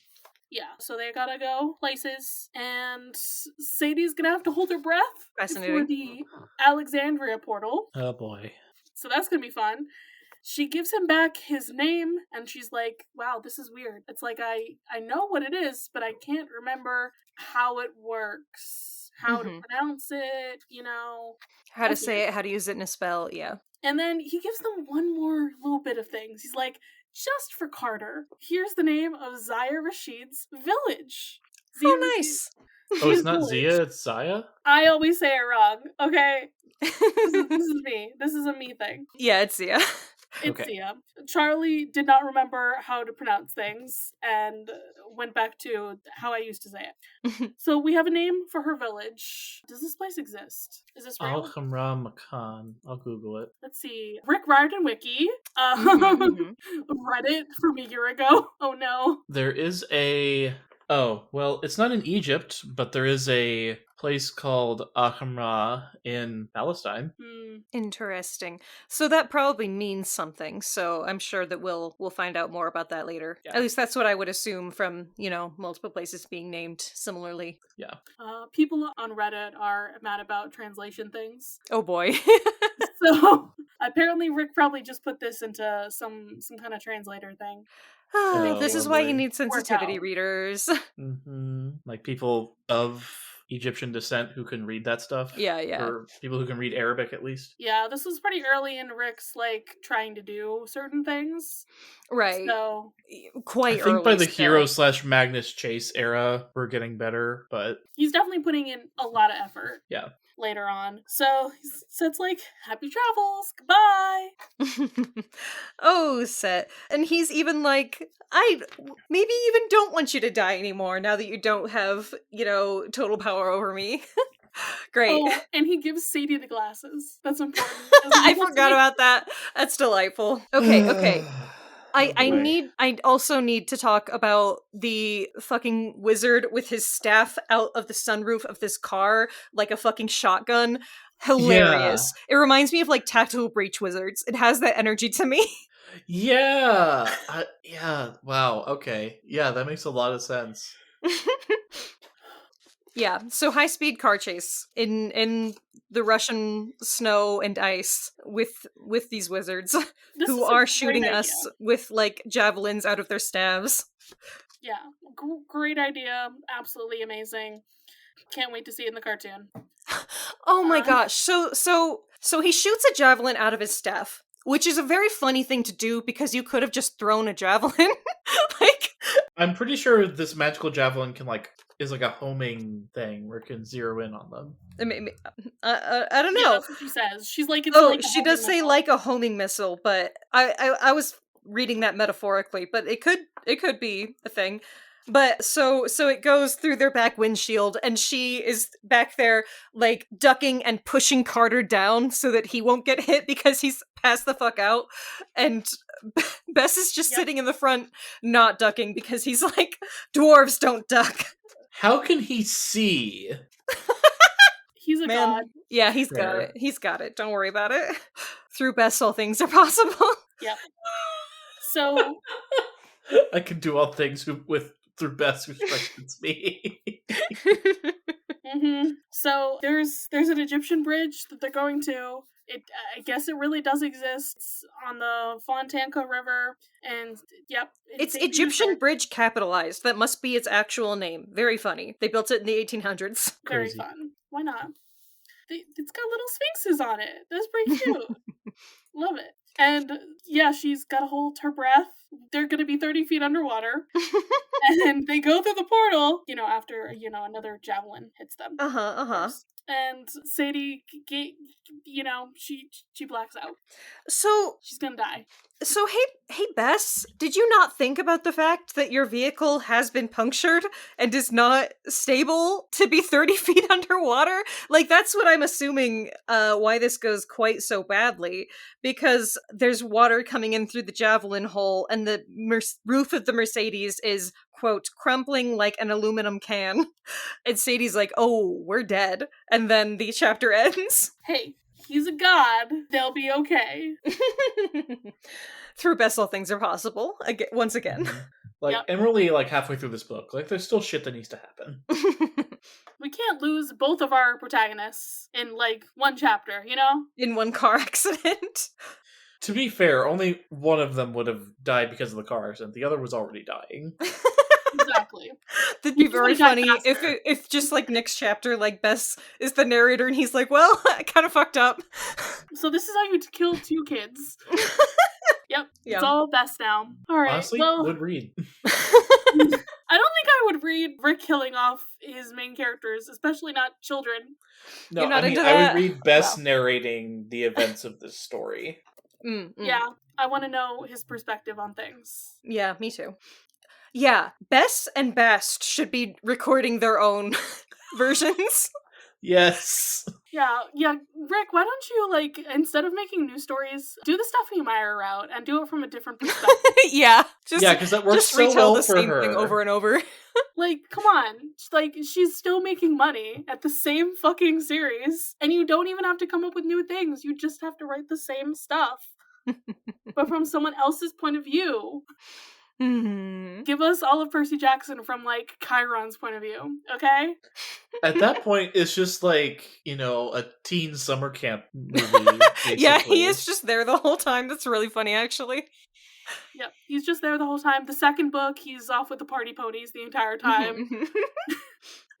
[SPEAKER 4] Yeah, so they gotta go places, and Sadie's gonna have to hold her breath for the Alexandria portal.
[SPEAKER 6] Oh boy.
[SPEAKER 4] So that's gonna be fun. She gives him back his name, and she's like, wow, this is weird. It's like, I know what it is, but I can't remember how it works, how to pronounce it,
[SPEAKER 5] How to say it, how to use it in a spell, yeah.
[SPEAKER 4] And then he gives them one more little bit of things. He's like, just for Carter, here's the name of Zaya Rashid's village.
[SPEAKER 5] Oh, nice.
[SPEAKER 6] Oh, it's not Zia, it's Zaya?
[SPEAKER 4] I always say it wrong, okay? This is me. This is a me thing.
[SPEAKER 5] Yeah, it's Zia.
[SPEAKER 4] It's
[SPEAKER 6] Okay.
[SPEAKER 4] Sia. Charlie did not remember how to pronounce things and went back to how I used to say it. So we have a name for her village. Does this place exist? Is this real?
[SPEAKER 6] Al-Hamra Makan. I'll Google it.
[SPEAKER 4] Let's see. Rick Riordan Wiki.
[SPEAKER 5] Mhm.
[SPEAKER 4] Reddit from a year ago. Oh no.
[SPEAKER 6] There is a... Oh, well, it's not in Egypt, but there is a place called Al-Hamra in Palestine.
[SPEAKER 5] Interesting. So that probably means something. So I'm sure that we'll find out more about that later.
[SPEAKER 6] Yeah.
[SPEAKER 5] At least that's what I would assume from, multiple places being named similarly.
[SPEAKER 6] Yeah.
[SPEAKER 4] People on Reddit are mad about translation things.
[SPEAKER 5] Oh boy.
[SPEAKER 4] So apparently Rick probably just put this into some kind of translator thing.
[SPEAKER 5] This is why you
[SPEAKER 6] lovely.
[SPEAKER 5] need sensitivity
[SPEAKER 4] out.
[SPEAKER 5] readers.
[SPEAKER 6] Like people of Egyptian descent who can read that stuff.
[SPEAKER 5] Yeah, yeah.
[SPEAKER 6] Or people who can read Arabic at least.
[SPEAKER 4] Yeah, this was pretty early in Rick's trying to do certain things.
[SPEAKER 5] Right.
[SPEAKER 4] So
[SPEAKER 5] Quite
[SPEAKER 6] I think by
[SPEAKER 5] early
[SPEAKER 6] the
[SPEAKER 5] still.
[SPEAKER 6] Hero / Magnus Chase era, we're getting better, but
[SPEAKER 4] he's definitely putting in a lot of effort.
[SPEAKER 6] Yeah.
[SPEAKER 4] Later on. So Set's like, happy travels, goodbye.
[SPEAKER 5] Oh, Set. And he's even like, I maybe even don't want you to die anymore now that you don't have, total power over me. Great.
[SPEAKER 4] Oh, and he gives Sadie the glasses. That's important.
[SPEAKER 5] I forgot about that. That's delightful. Okay. I also need to talk about the fucking wizard with his staff out of the sunroof of this car like a fucking shotgun. Hilarious. It reminds me of tactical breach wizards. It has that energy to me.
[SPEAKER 6] Yeah. Wow. Okay. Yeah, that makes a lot of sense.
[SPEAKER 5] Yeah, so high-speed car chase in the Russian snow and ice with these wizards who are shooting us with javelins out of their staves.
[SPEAKER 4] Yeah, great idea. Absolutely amazing. Can't wait to see it in the cartoon.
[SPEAKER 5] Oh my gosh. So he shoots a javelin out of his staff, which is a very funny thing to do because you could have just thrown a javelin.
[SPEAKER 6] I'm pretty sure this magical javelin can is a homing thing where it can zero in on them.
[SPEAKER 5] I don't know.
[SPEAKER 4] Yeah, that's what she says. She's like,
[SPEAKER 5] she does say like a homing missile, but I was reading that metaphorically, but it could be a thing. But so it goes through their back windshield, and she is back there ducking and pushing Carter down so that he won't get hit because he's passed the fuck out. And Bess is just sitting in the front, not ducking because he's like, dwarves don't duck.
[SPEAKER 6] How can he see?
[SPEAKER 4] He's a god.
[SPEAKER 5] Yeah, he's got it. He's got it. Don't worry about it. Through Bess, all things are possible.
[SPEAKER 4] Yep. So
[SPEAKER 6] I can do all things through Bess who strengthens me.
[SPEAKER 4] So there's an Egyptian bridge that they're going to. I guess it really does exist. It's on the Fontanka River, and yep.
[SPEAKER 5] It's Egyptian bridge capitalized. That must be its actual name. Very funny. They built it in the 1800s.
[SPEAKER 4] Very
[SPEAKER 6] Crazy.
[SPEAKER 4] fun. Why not? It's got little sphinxes on it. That's pretty cute. Love it. And yeah, she's got to hold her breath. They're going to be 30 feet underwater. And they go through the portal, after, another javelin hits them. And Sadie, she blacks out.
[SPEAKER 5] So
[SPEAKER 4] she's gonna die.
[SPEAKER 5] So hey Bess, did you not think about the fact that your vehicle has been punctured and is not stable to be 30 feet underwater? That's what I'm assuming why this goes quite so badly, because there's water coming in through the javelin hole and the roof of the Mercedes is, quote, crumpling like an aluminum can. And Sadie's like, oh, we're dead. And then the chapter ends.
[SPEAKER 4] Hey, he's a god. They'll be okay.
[SPEAKER 5] Through Bess, all things are possible. Once again.
[SPEAKER 6] And really, halfway through this book, there's still shit that needs to happen.
[SPEAKER 4] We can't lose both of our protagonists in, one chapter,
[SPEAKER 5] In one car accident.
[SPEAKER 6] To be fair, only one of them would have died because of the car accident. The other was already dying.
[SPEAKER 4] Exactly.
[SPEAKER 5] That'd be very funny if just next chapter, Bess is the narrator and he's like, well, I kind of fucked up.
[SPEAKER 4] So this is how you kill 2 kids. Yep. It's all Bess now. All right.
[SPEAKER 6] Honestly, would read.
[SPEAKER 4] I don't think I would read Rick killing off his main characters, especially not children.
[SPEAKER 6] No, I would read Bess narrating the events of this story.
[SPEAKER 4] Yeah. I want to know his perspective on things.
[SPEAKER 5] Yeah, me too. Yeah, Bess and Bast should be recording their own versions.
[SPEAKER 6] Yes.
[SPEAKER 4] Yeah, Rick, why don't you, like, instead of making new stories, do the Stephanie Meyer route and do it from a different perspective.
[SPEAKER 5] Yeah,
[SPEAKER 6] Yeah, because that works
[SPEAKER 5] just
[SPEAKER 6] so
[SPEAKER 5] retell
[SPEAKER 6] well
[SPEAKER 5] the
[SPEAKER 6] for
[SPEAKER 5] same
[SPEAKER 6] her.
[SPEAKER 5] thing over and over.
[SPEAKER 4] Like, come on. Like, she's still making money at the same fucking series, and you don't even have to come up with new things. You just have to write the same stuff, but from someone else's point of view.
[SPEAKER 5] Hmm.
[SPEAKER 4] Give us all of Percy Jackson from, like, Chiron's point of view, okay?
[SPEAKER 6] At that point, it's just like, a teen summer camp movie.
[SPEAKER 5] Yeah, he
[SPEAKER 6] basically.
[SPEAKER 5] is just there the whole time. That's really funny, actually.
[SPEAKER 4] Yep, he's just there the whole time. The second book, he's off with the party ponies the entire time.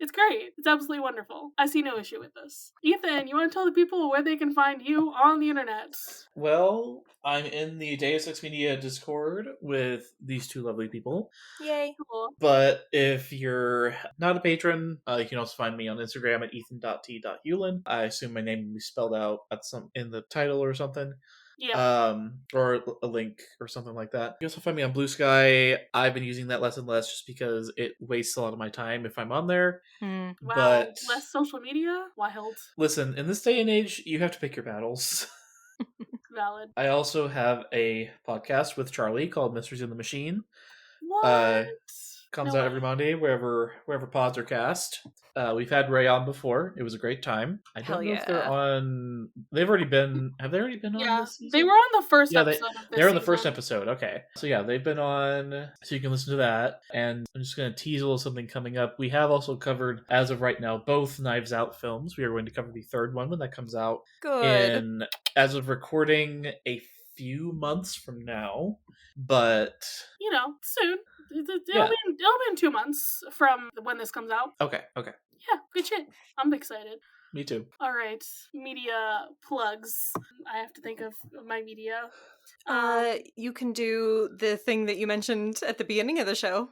[SPEAKER 4] It's great. It's absolutely wonderful. I see no issue with this. Ethan, you want to tell the people where they can find you on the internet?
[SPEAKER 6] Well, I'm in the Deus Ex Media Discord with these two lovely people.
[SPEAKER 5] Yay.
[SPEAKER 4] Cool.
[SPEAKER 6] But if you're not a patron, you can also find me on Instagram at ethan.t.hewlin. I assume my name will be spelled out in the title or something.
[SPEAKER 4] Yeah.
[SPEAKER 6] Or a link or something like that. You also find me on Blue Sky. I've been using that less and less just because it wastes a lot of my time if I'm on there.
[SPEAKER 5] Hmm.
[SPEAKER 4] Wow.
[SPEAKER 6] But
[SPEAKER 4] Less social media? Wild.
[SPEAKER 6] listen, in this day and age, you have to pick your battles.
[SPEAKER 4] Valid.
[SPEAKER 6] I also have a podcast with Charlie called Mysteries in the Machine.
[SPEAKER 4] What?
[SPEAKER 6] Comes
[SPEAKER 4] No
[SPEAKER 6] out
[SPEAKER 4] way.
[SPEAKER 6] every Monday wherever pods are cast. We've had Raye on before. It was a great time. I
[SPEAKER 5] Hell
[SPEAKER 6] don't know if
[SPEAKER 5] yeah.
[SPEAKER 6] they're on. Have they already been on
[SPEAKER 4] Yeah,
[SPEAKER 6] this season?
[SPEAKER 4] they were on the first
[SPEAKER 6] Yeah,
[SPEAKER 4] episode of this
[SPEAKER 6] they're on the first
[SPEAKER 4] season.
[SPEAKER 6] episode. Okay, so yeah, they've been on, so you can listen to that. And I'm just going to tease a little something coming up. We have also covered, as of right now, both Knives Out films. We are going to cover the third one when that comes out
[SPEAKER 5] Good.
[SPEAKER 6] as of recording, a few months from now. But
[SPEAKER 4] Soon. It'll
[SPEAKER 6] Yeah.
[SPEAKER 4] be in 2 months from when this comes out.
[SPEAKER 6] okay,
[SPEAKER 4] Yeah, good shit. I'm excited.
[SPEAKER 6] me too.
[SPEAKER 4] All right, media plugs. I have to think of my media.
[SPEAKER 5] You can do the thing that you mentioned at the beginning of the show,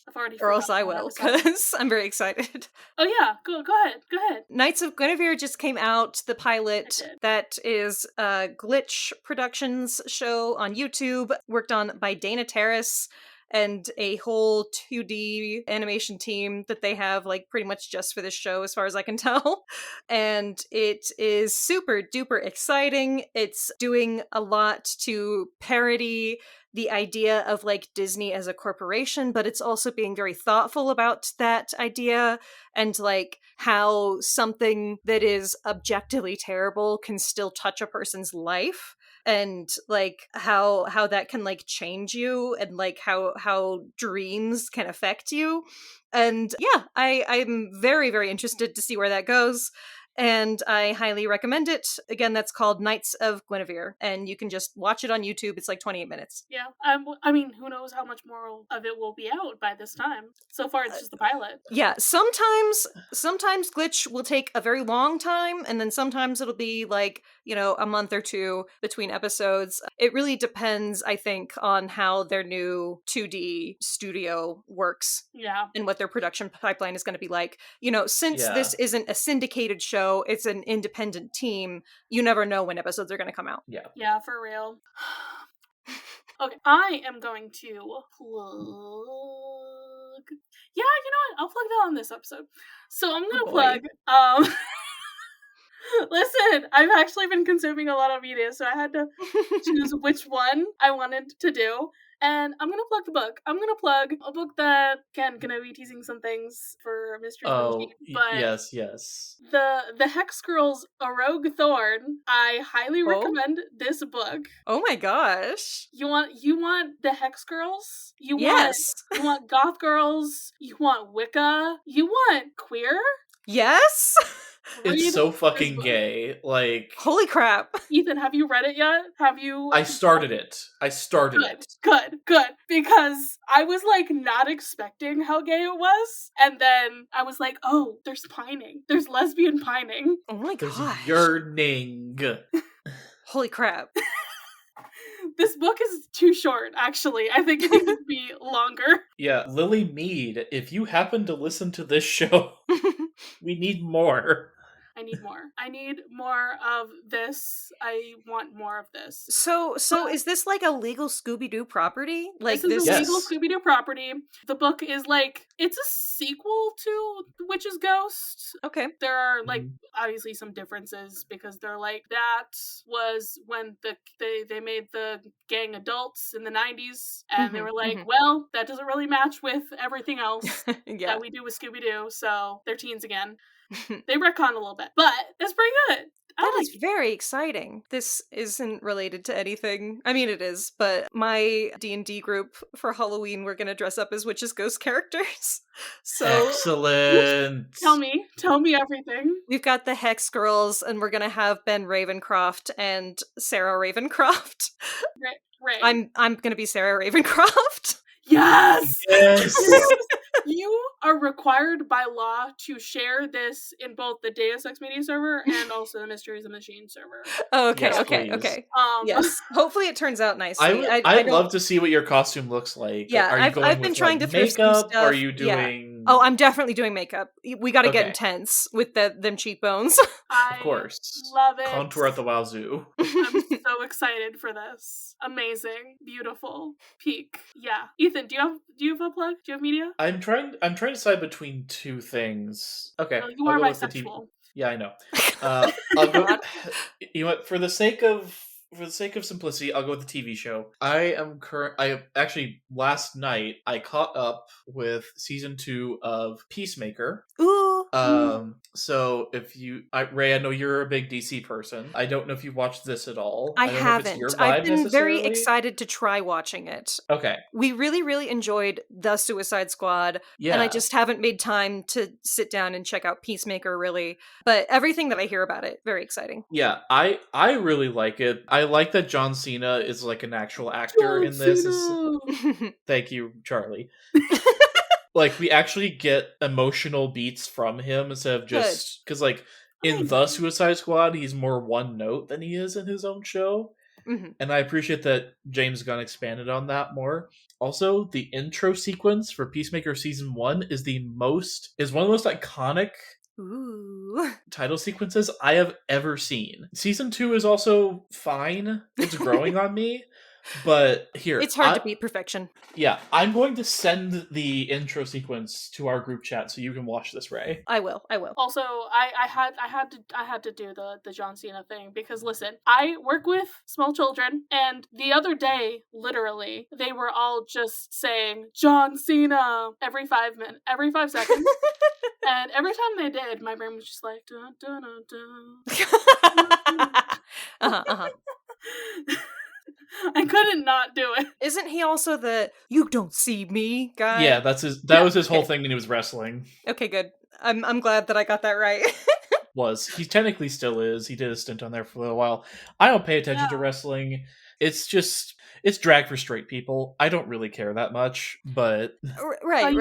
[SPEAKER 4] I've already.
[SPEAKER 5] or else
[SPEAKER 4] forgotten
[SPEAKER 5] I
[SPEAKER 4] what
[SPEAKER 5] will,
[SPEAKER 4] was on.
[SPEAKER 5] because I'm very excited.
[SPEAKER 4] Oh yeah, go ahead.
[SPEAKER 5] Knights of Guinevere just came out, the pilot.
[SPEAKER 4] It did.
[SPEAKER 5] That is a Glitch Productions show on YouTube, worked on by Dana Terrace and a whole 2D animation team that they have, like, pretty much just for this show, as far as I can tell. And it is super duper exciting. It's doing a lot to parody the idea of, like, Disney as a corporation, but it's also being very thoughtful about that idea and, like, how something that is objectively terrible can still touch a person's life, and, like, how that can, like, change you, and, like, how dreams can affect you. And yeah, I'm very, very interested to see where that goes. And I highly recommend it. Again, that's called Knights of Guinevere, and you can just watch it on YouTube. It's like 28 minutes.
[SPEAKER 4] Yeah, I mean, who knows how much more of it will be out by this time? So far, it's just the pilot.
[SPEAKER 5] Yeah, sometimes Glitch will take a very long time, and then sometimes it'll be like, a month or two between episodes. It really depends, I think, on how their new 2D studio works.
[SPEAKER 4] Yeah.
[SPEAKER 5] And what their production pipeline is going to be like. Since
[SPEAKER 6] Yeah.
[SPEAKER 5] this isn't a syndicated show, it's an independent team, you never know when episodes are going to come out.
[SPEAKER 4] Yeah, for real. Okay, I am going to plug. Yeah, you know what? I'll plug that on this episode. So I'm gonna
[SPEAKER 5] boy.
[SPEAKER 4] plug. Listen, I've actually been consuming a lot of media, so I had to choose which one I wanted to do. And I'm gonna plug the book. I'm gonna plug a book that gonna be teasing some things for Mystery Machine, but
[SPEAKER 6] yes.
[SPEAKER 4] the Hex Girls A Rogue Thorn. I highly recommend this book.
[SPEAKER 5] Oh my gosh.
[SPEAKER 4] You want the Hex Girls?
[SPEAKER 5] Yes.
[SPEAKER 4] You want goth girls? You want Wicca? You want queer?
[SPEAKER 5] Yes.
[SPEAKER 6] It's
[SPEAKER 4] Read
[SPEAKER 6] so
[SPEAKER 4] this
[SPEAKER 6] fucking
[SPEAKER 4] book.
[SPEAKER 6] gay. Like,
[SPEAKER 5] Holy crap.
[SPEAKER 4] Ethan, have you read it yet? Have you?
[SPEAKER 6] I started it.
[SPEAKER 4] Good. Because I was, like, not expecting how gay it was. And then I was like, oh, there's pining. There's lesbian pining.
[SPEAKER 5] Oh my
[SPEAKER 6] There's
[SPEAKER 5] gosh.
[SPEAKER 6] yearning.
[SPEAKER 5] Holy crap.
[SPEAKER 4] This book is too short, actually. I think it needs to be longer.
[SPEAKER 6] Yeah, Lily Meade, if you happen to listen to this show, we need more.
[SPEAKER 4] I need more. I need more of this. I want more of this.
[SPEAKER 5] So is this like a legal Scooby-Doo property? Like
[SPEAKER 4] this is
[SPEAKER 5] this
[SPEAKER 4] a legal
[SPEAKER 6] Yes.
[SPEAKER 4] Scooby-Doo property. The book is like, it's a sequel to The Witch's Ghost.
[SPEAKER 5] Okay.
[SPEAKER 4] There are like
[SPEAKER 6] Mhm.
[SPEAKER 4] obviously some differences because they're like, that was when they made the gang adults in the 90s, and they
[SPEAKER 5] Mhm,
[SPEAKER 4] were like,
[SPEAKER 5] mhm.
[SPEAKER 4] well, that doesn't really match with everything else
[SPEAKER 5] Yeah.
[SPEAKER 4] that we do with Scooby-Doo, so they're teens again. They retcon a little bit, but it's pretty good.
[SPEAKER 5] That
[SPEAKER 4] I
[SPEAKER 5] is very exciting. This isn't related to anything. I mean, it is, but my D&D group for Halloween, we're gonna dress up as witches ghost characters. So
[SPEAKER 6] Excellent.
[SPEAKER 4] Tell me everything.
[SPEAKER 5] we've got the Hex Girls, and we're gonna have Ben Ravencroft and Sarah Ravencroft.
[SPEAKER 4] Right.
[SPEAKER 5] I'm gonna be Sarah Ravencroft.
[SPEAKER 4] Yes!
[SPEAKER 6] Yes.
[SPEAKER 4] You are required by law to share this in both the Deus Ex Media server and also the Mysteries of the Machine server.
[SPEAKER 5] Oh, okay,
[SPEAKER 6] Yes,
[SPEAKER 5] okay,
[SPEAKER 6] please.
[SPEAKER 5] okay. Yes. Hopefully it turns out nicely.
[SPEAKER 6] I'd
[SPEAKER 5] I don't-
[SPEAKER 6] love to see what your costume looks like.
[SPEAKER 5] Yeah,
[SPEAKER 6] Are you
[SPEAKER 5] I've
[SPEAKER 6] going
[SPEAKER 5] been
[SPEAKER 6] with,
[SPEAKER 5] trying
[SPEAKER 6] like,
[SPEAKER 5] to thrift some
[SPEAKER 6] makeup?
[SPEAKER 5] stuff.
[SPEAKER 6] Are you
[SPEAKER 5] Yeah.
[SPEAKER 6] doing?
[SPEAKER 5] Oh, I'm definitely doing makeup. We got to get
[SPEAKER 6] Okay.
[SPEAKER 5] intense with them cheekbones.
[SPEAKER 6] Of course.
[SPEAKER 4] Love it.
[SPEAKER 6] Contour at the wazoo.
[SPEAKER 4] I'm so excited for this. Amazing. Beautiful. Peak. Yeah. Ethan, do you have a plug? Do you have media?
[SPEAKER 6] I'm trying to decide between two things. Okay,
[SPEAKER 4] No, you
[SPEAKER 6] I'll
[SPEAKER 4] are
[SPEAKER 6] go with the TV.
[SPEAKER 4] bisexual.
[SPEAKER 6] Yeah, I know. I'll go.
[SPEAKER 5] God.
[SPEAKER 6] You know what? For the sake of simplicity, I'll go with the TV show. I actually last night I caught up with season 2 of Peacemaker.
[SPEAKER 5] Ooh.
[SPEAKER 6] So if Raye, I know you're a big DC person. I don't know if you watched this at all.
[SPEAKER 5] I
[SPEAKER 6] don't know if it's
[SPEAKER 5] haven't.
[SPEAKER 6] your
[SPEAKER 5] I've
[SPEAKER 6] vibe
[SPEAKER 5] been very
[SPEAKER 6] necessarily.
[SPEAKER 5] excited to try watching it.
[SPEAKER 6] Okay.
[SPEAKER 5] We really, really enjoyed The Suicide Squad,
[SPEAKER 6] Yeah.
[SPEAKER 5] and I just haven't made time to sit down and check out Peacemaker, really. But everything that I hear about it, very exciting.
[SPEAKER 6] Yeah, I really like it. I like that John Cena is like an actual actor in this. Thank you, Charlie. Like, we actually get emotional beats from him instead of just because, like, in The Suicide Squad, he's more one note than he is in his own show.
[SPEAKER 5] Mhm.
[SPEAKER 6] And I appreciate that James Gunn expanded on that more. Also, the intro sequence for Peacemaker season 1 is one of the most iconic
[SPEAKER 5] Ooh.
[SPEAKER 6] title sequences I have ever seen. Season 2 is also fine. It's growing on me. But here,
[SPEAKER 5] It's hard to beat perfection.
[SPEAKER 6] Yeah, I'm going to send the intro sequence to our group chat so you can watch this, Raye.
[SPEAKER 5] I will.
[SPEAKER 4] Also, I had to do the John Cena thing because listen, I work with small children, and the other day, literally, they were all just saying John Cena every 5 seconds, and every time they did, my brain was just like dun dun dun dun. I couldn't not do it.
[SPEAKER 5] Isn't he also the "you don't see me" guy?
[SPEAKER 6] Yeah, that was his whole thing when he was wrestling.
[SPEAKER 5] Okay, good. I'm glad that I got that right.
[SPEAKER 6] He technically still is. He did a stint on there for a little while. I don't pay attention to wrestling. It's drag for straight people. I don't really care that much, but
[SPEAKER 5] Right.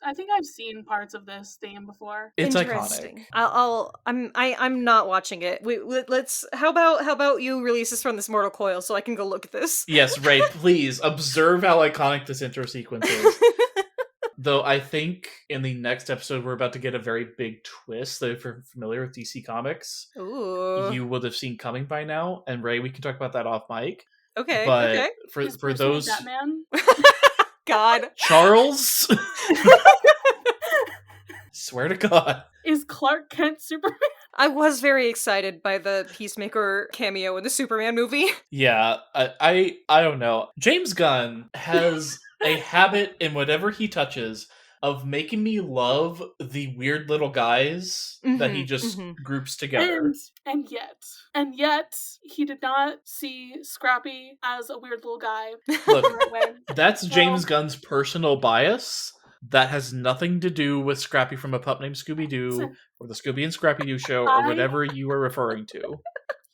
[SPEAKER 4] I think I've seen parts of this theme before.
[SPEAKER 6] it's
[SPEAKER 5] Interesting.
[SPEAKER 6] iconic.
[SPEAKER 5] I'm not watching it. Let's. How about you release this from this mortal coil so I can go look at this?
[SPEAKER 6] Yes, Raye, please observe how iconic this intro sequence is. Though I think in the next episode we're about to get a very big twist that if you're familiar with DC Comics,
[SPEAKER 5] Ooh.
[SPEAKER 6] you would have seen coming by now. And Raye, we can talk about that off mic.
[SPEAKER 5] Okay.
[SPEAKER 6] But
[SPEAKER 5] okay.
[SPEAKER 6] for those
[SPEAKER 4] Batman.
[SPEAKER 5] God.
[SPEAKER 6] Charles, swear to God,
[SPEAKER 4] Is Clark Kent Superman?
[SPEAKER 5] I was very excited by the Peacemaker cameo in the Superman movie.
[SPEAKER 6] yeah, I don't know. James Gunn has a habit in whatever he touches of making me love the weird little guys that he just groups together.
[SPEAKER 4] And yet, he did not see Scrappy as a weird little guy.
[SPEAKER 6] Look,
[SPEAKER 4] Way.
[SPEAKER 6] that's James Gunn's personal bias. That has nothing to do with Scrappy from A Pup Named Scooby-Doo, or the Scooby and Scrappy-Doo show, or whatever you are referring to.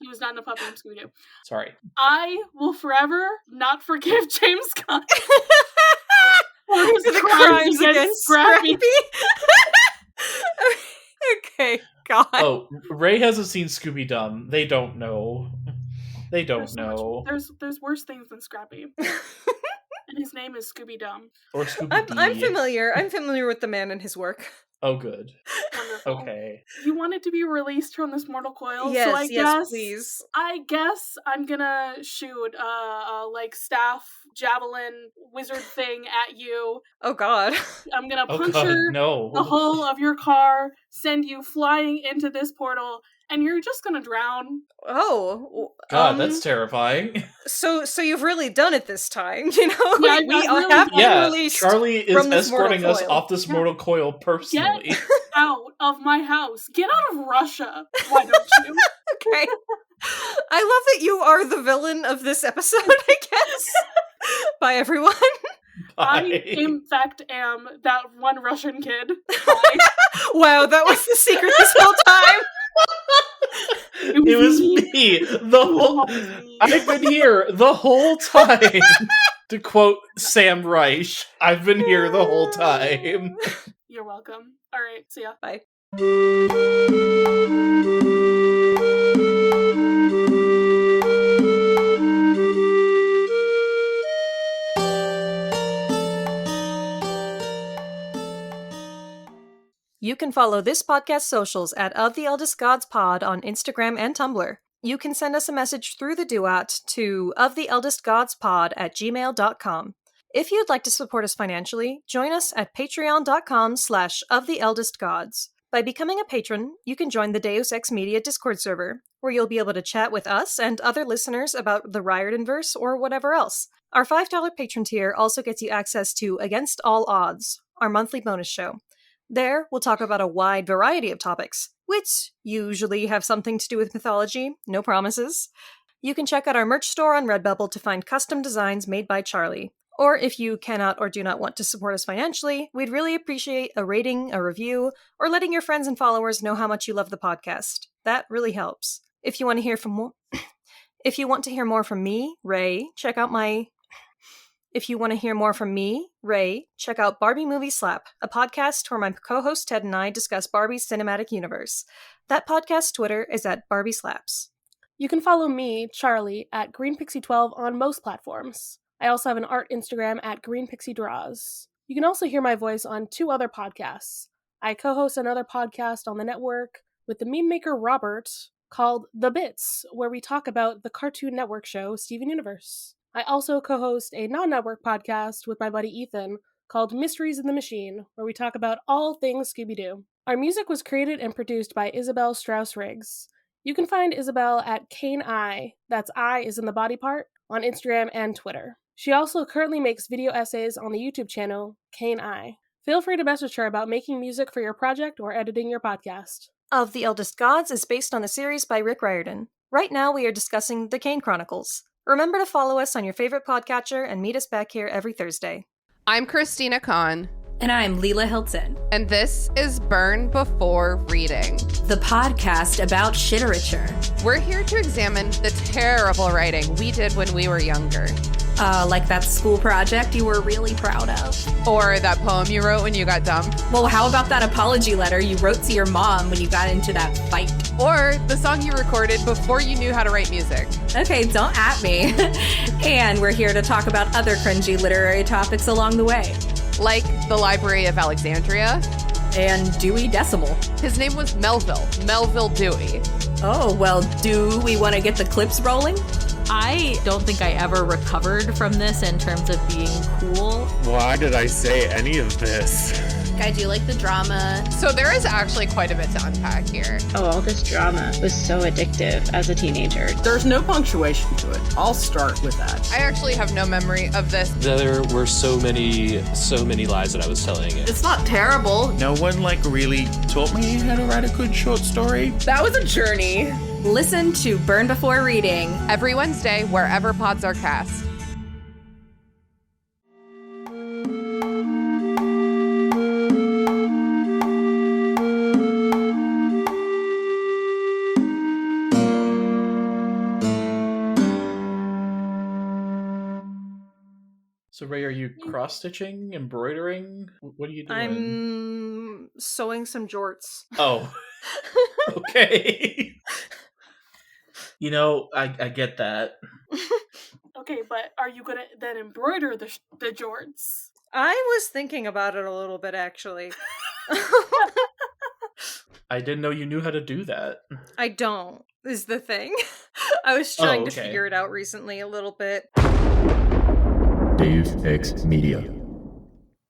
[SPEAKER 4] He was not in A Pup Named Scooby-Doo.
[SPEAKER 6] Sorry.
[SPEAKER 4] I will forever not forgive James Gunn for his
[SPEAKER 5] The
[SPEAKER 4] crimes against Scrappy.
[SPEAKER 5] Okay, God.
[SPEAKER 6] Oh, Raye hasn't seen Scooby-Dum. They don't know. They don't know.
[SPEAKER 4] There's worse things than Scrappy. And his name is Scooby Dum.
[SPEAKER 6] Or Scooby
[SPEAKER 5] I'm familiar. I'm familiar with the man and his work.
[SPEAKER 6] Oh, good.
[SPEAKER 4] Wonderful.
[SPEAKER 6] Okay.
[SPEAKER 4] You wanted to be released from this mortal coil,
[SPEAKER 5] Yes,
[SPEAKER 4] so
[SPEAKER 5] yes, please.
[SPEAKER 4] I guess I'm gonna shoot like staff javelin wizard thing at you.
[SPEAKER 5] Oh God.
[SPEAKER 4] I'm gonna
[SPEAKER 6] Oh,
[SPEAKER 4] puncture
[SPEAKER 6] God, no.
[SPEAKER 4] the hull of your car, send you flying into this portal, and you're just gonna drown.
[SPEAKER 5] Oh.
[SPEAKER 6] God, that's terrifying.
[SPEAKER 5] So you've really done it this time, you know?
[SPEAKER 4] Yeah,
[SPEAKER 5] we
[SPEAKER 4] I've
[SPEAKER 5] have
[SPEAKER 4] really-
[SPEAKER 5] been released.
[SPEAKER 6] Charlie is
[SPEAKER 5] from this mortal
[SPEAKER 6] escorting us
[SPEAKER 5] coil.
[SPEAKER 6] off this mortal coil personally.
[SPEAKER 4] Get out of my house. Get out of Russia. Why don't you?
[SPEAKER 5] Okay. I love that you are the villain of this episode, I guess. Bye, everyone.
[SPEAKER 4] I,
[SPEAKER 6] Bye.
[SPEAKER 4] in fact, am that one Russian kid. Bye.
[SPEAKER 5] Wow, that was the secret this whole time.
[SPEAKER 6] It was me. I've been here the whole time. To quote Sam Reich, I've been here the whole time.
[SPEAKER 4] You're welcome. All right, see ya.
[SPEAKER 5] Bye. You can follow this podcast socials at Of the Eldest Gods Pod on Instagram and Tumblr. You can send us a message through the duat to oftheeldestgodspod@gmail.com. If you'd like to support us financially, join us at patreon.com/oftheeldestgods. By becoming a patron, you can join the Deus Ex Media Discord server, where you'll be able to chat with us and other listeners about the Riordanverse or whatever else. Our $5 patron tier also gets you access to Against All Odds, our monthly bonus show. There, we'll talk about a wide variety of topics, which usually have something to do with mythology, no promises. You can check out our merch store on Redbubble to find custom designs made by Charlie. Or if you cannot or do not want to support us financially, we'd really appreciate a rating, a review, or letting your friends and followers know how much you love the podcast. That really helps. If you want to hear more from me, Raye, check out Barbie Movie Slap, a podcast where my co-host Ted and I discuss Barbie's cinematic universe. That podcast Twitter is at Barbie Slaps.
[SPEAKER 3] You can follow me, Charlie, at GreenPixie12 on most platforms. I also have an art Instagram at GreenPixieDraws. You can also hear my voice on 2 other podcasts. I co-host another podcast on the network with the meme maker Robert called The Bits, where we talk about the Cartoon Network show Steven Universe. I also co-host a non-network podcast with my buddy Ethan called Mysteries in the Machine, where we talk about all things Scooby-Doo. Our music was created and produced by Isabel Strauss-Riggs. You can find Isabel at Kane I, that's I is in the body part, on Instagram and Twitter. She also currently makes video essays on the YouTube channel Kane I. Feel free to message her about making music for your project or editing your podcast.
[SPEAKER 5] Of the Eldest Gods is based on the series by Rick Riordan. Right now we are discussing The Kane Chronicles. Remember to follow us on your favorite podcatcher and meet us back here every Thursday.
[SPEAKER 7] I'm Christina Kahn.
[SPEAKER 2] And I'm Leela Hilton,
[SPEAKER 7] And this is Burn Before Reading.
[SPEAKER 2] the podcast about shiterature.
[SPEAKER 7] We're here to examine the terrible writing we did when we were younger.
[SPEAKER 2] Like that school project you were really proud of.
[SPEAKER 7] Or that poem you wrote when you got dumped.
[SPEAKER 2] Well, how about that apology letter you wrote to your mom when you got into that fight?
[SPEAKER 7] Or the song you recorded before you knew how to write music.
[SPEAKER 2] Okay, don't at me. And we're here to talk about other cringy literary topics along the way.
[SPEAKER 7] Like the Library of Alexandria.
[SPEAKER 2] And Dewey Decimal.
[SPEAKER 7] His name was Melville Dewey.
[SPEAKER 2] Oh, well, do we want to get the clips rolling?
[SPEAKER 8] I don't think I ever recovered from this in terms of being cool.
[SPEAKER 9] Why did I say any of this?
[SPEAKER 10] I do like the drama.
[SPEAKER 7] So there is actually quite a bit to unpack here.
[SPEAKER 10] Oh, all this drama was so addictive as a teenager.
[SPEAKER 11] There's no punctuation to it. I'll start with that.
[SPEAKER 7] I actually have no memory of this.
[SPEAKER 12] There were so many lies that I was telling it.
[SPEAKER 11] It's not terrible.
[SPEAKER 9] No one really taught me how to write a good short story.
[SPEAKER 11] That was a journey.
[SPEAKER 2] Listen to Burn Before Reading
[SPEAKER 7] Every Wednesday, wherever pods are cast.
[SPEAKER 6] So, Raye, are you cross-stitching, embroidering? What are you doing?
[SPEAKER 5] I'm sewing some jorts.
[SPEAKER 6] Oh. Okay. I get that.
[SPEAKER 3] Okay, but are you gonna then embroider the jorts?
[SPEAKER 5] I was thinking about it a little bit, actually.
[SPEAKER 6] I didn't know you knew how to do that.
[SPEAKER 5] I don't, is the thing. I was trying to figure it out recently a little bit.
[SPEAKER 13] Dave X Media.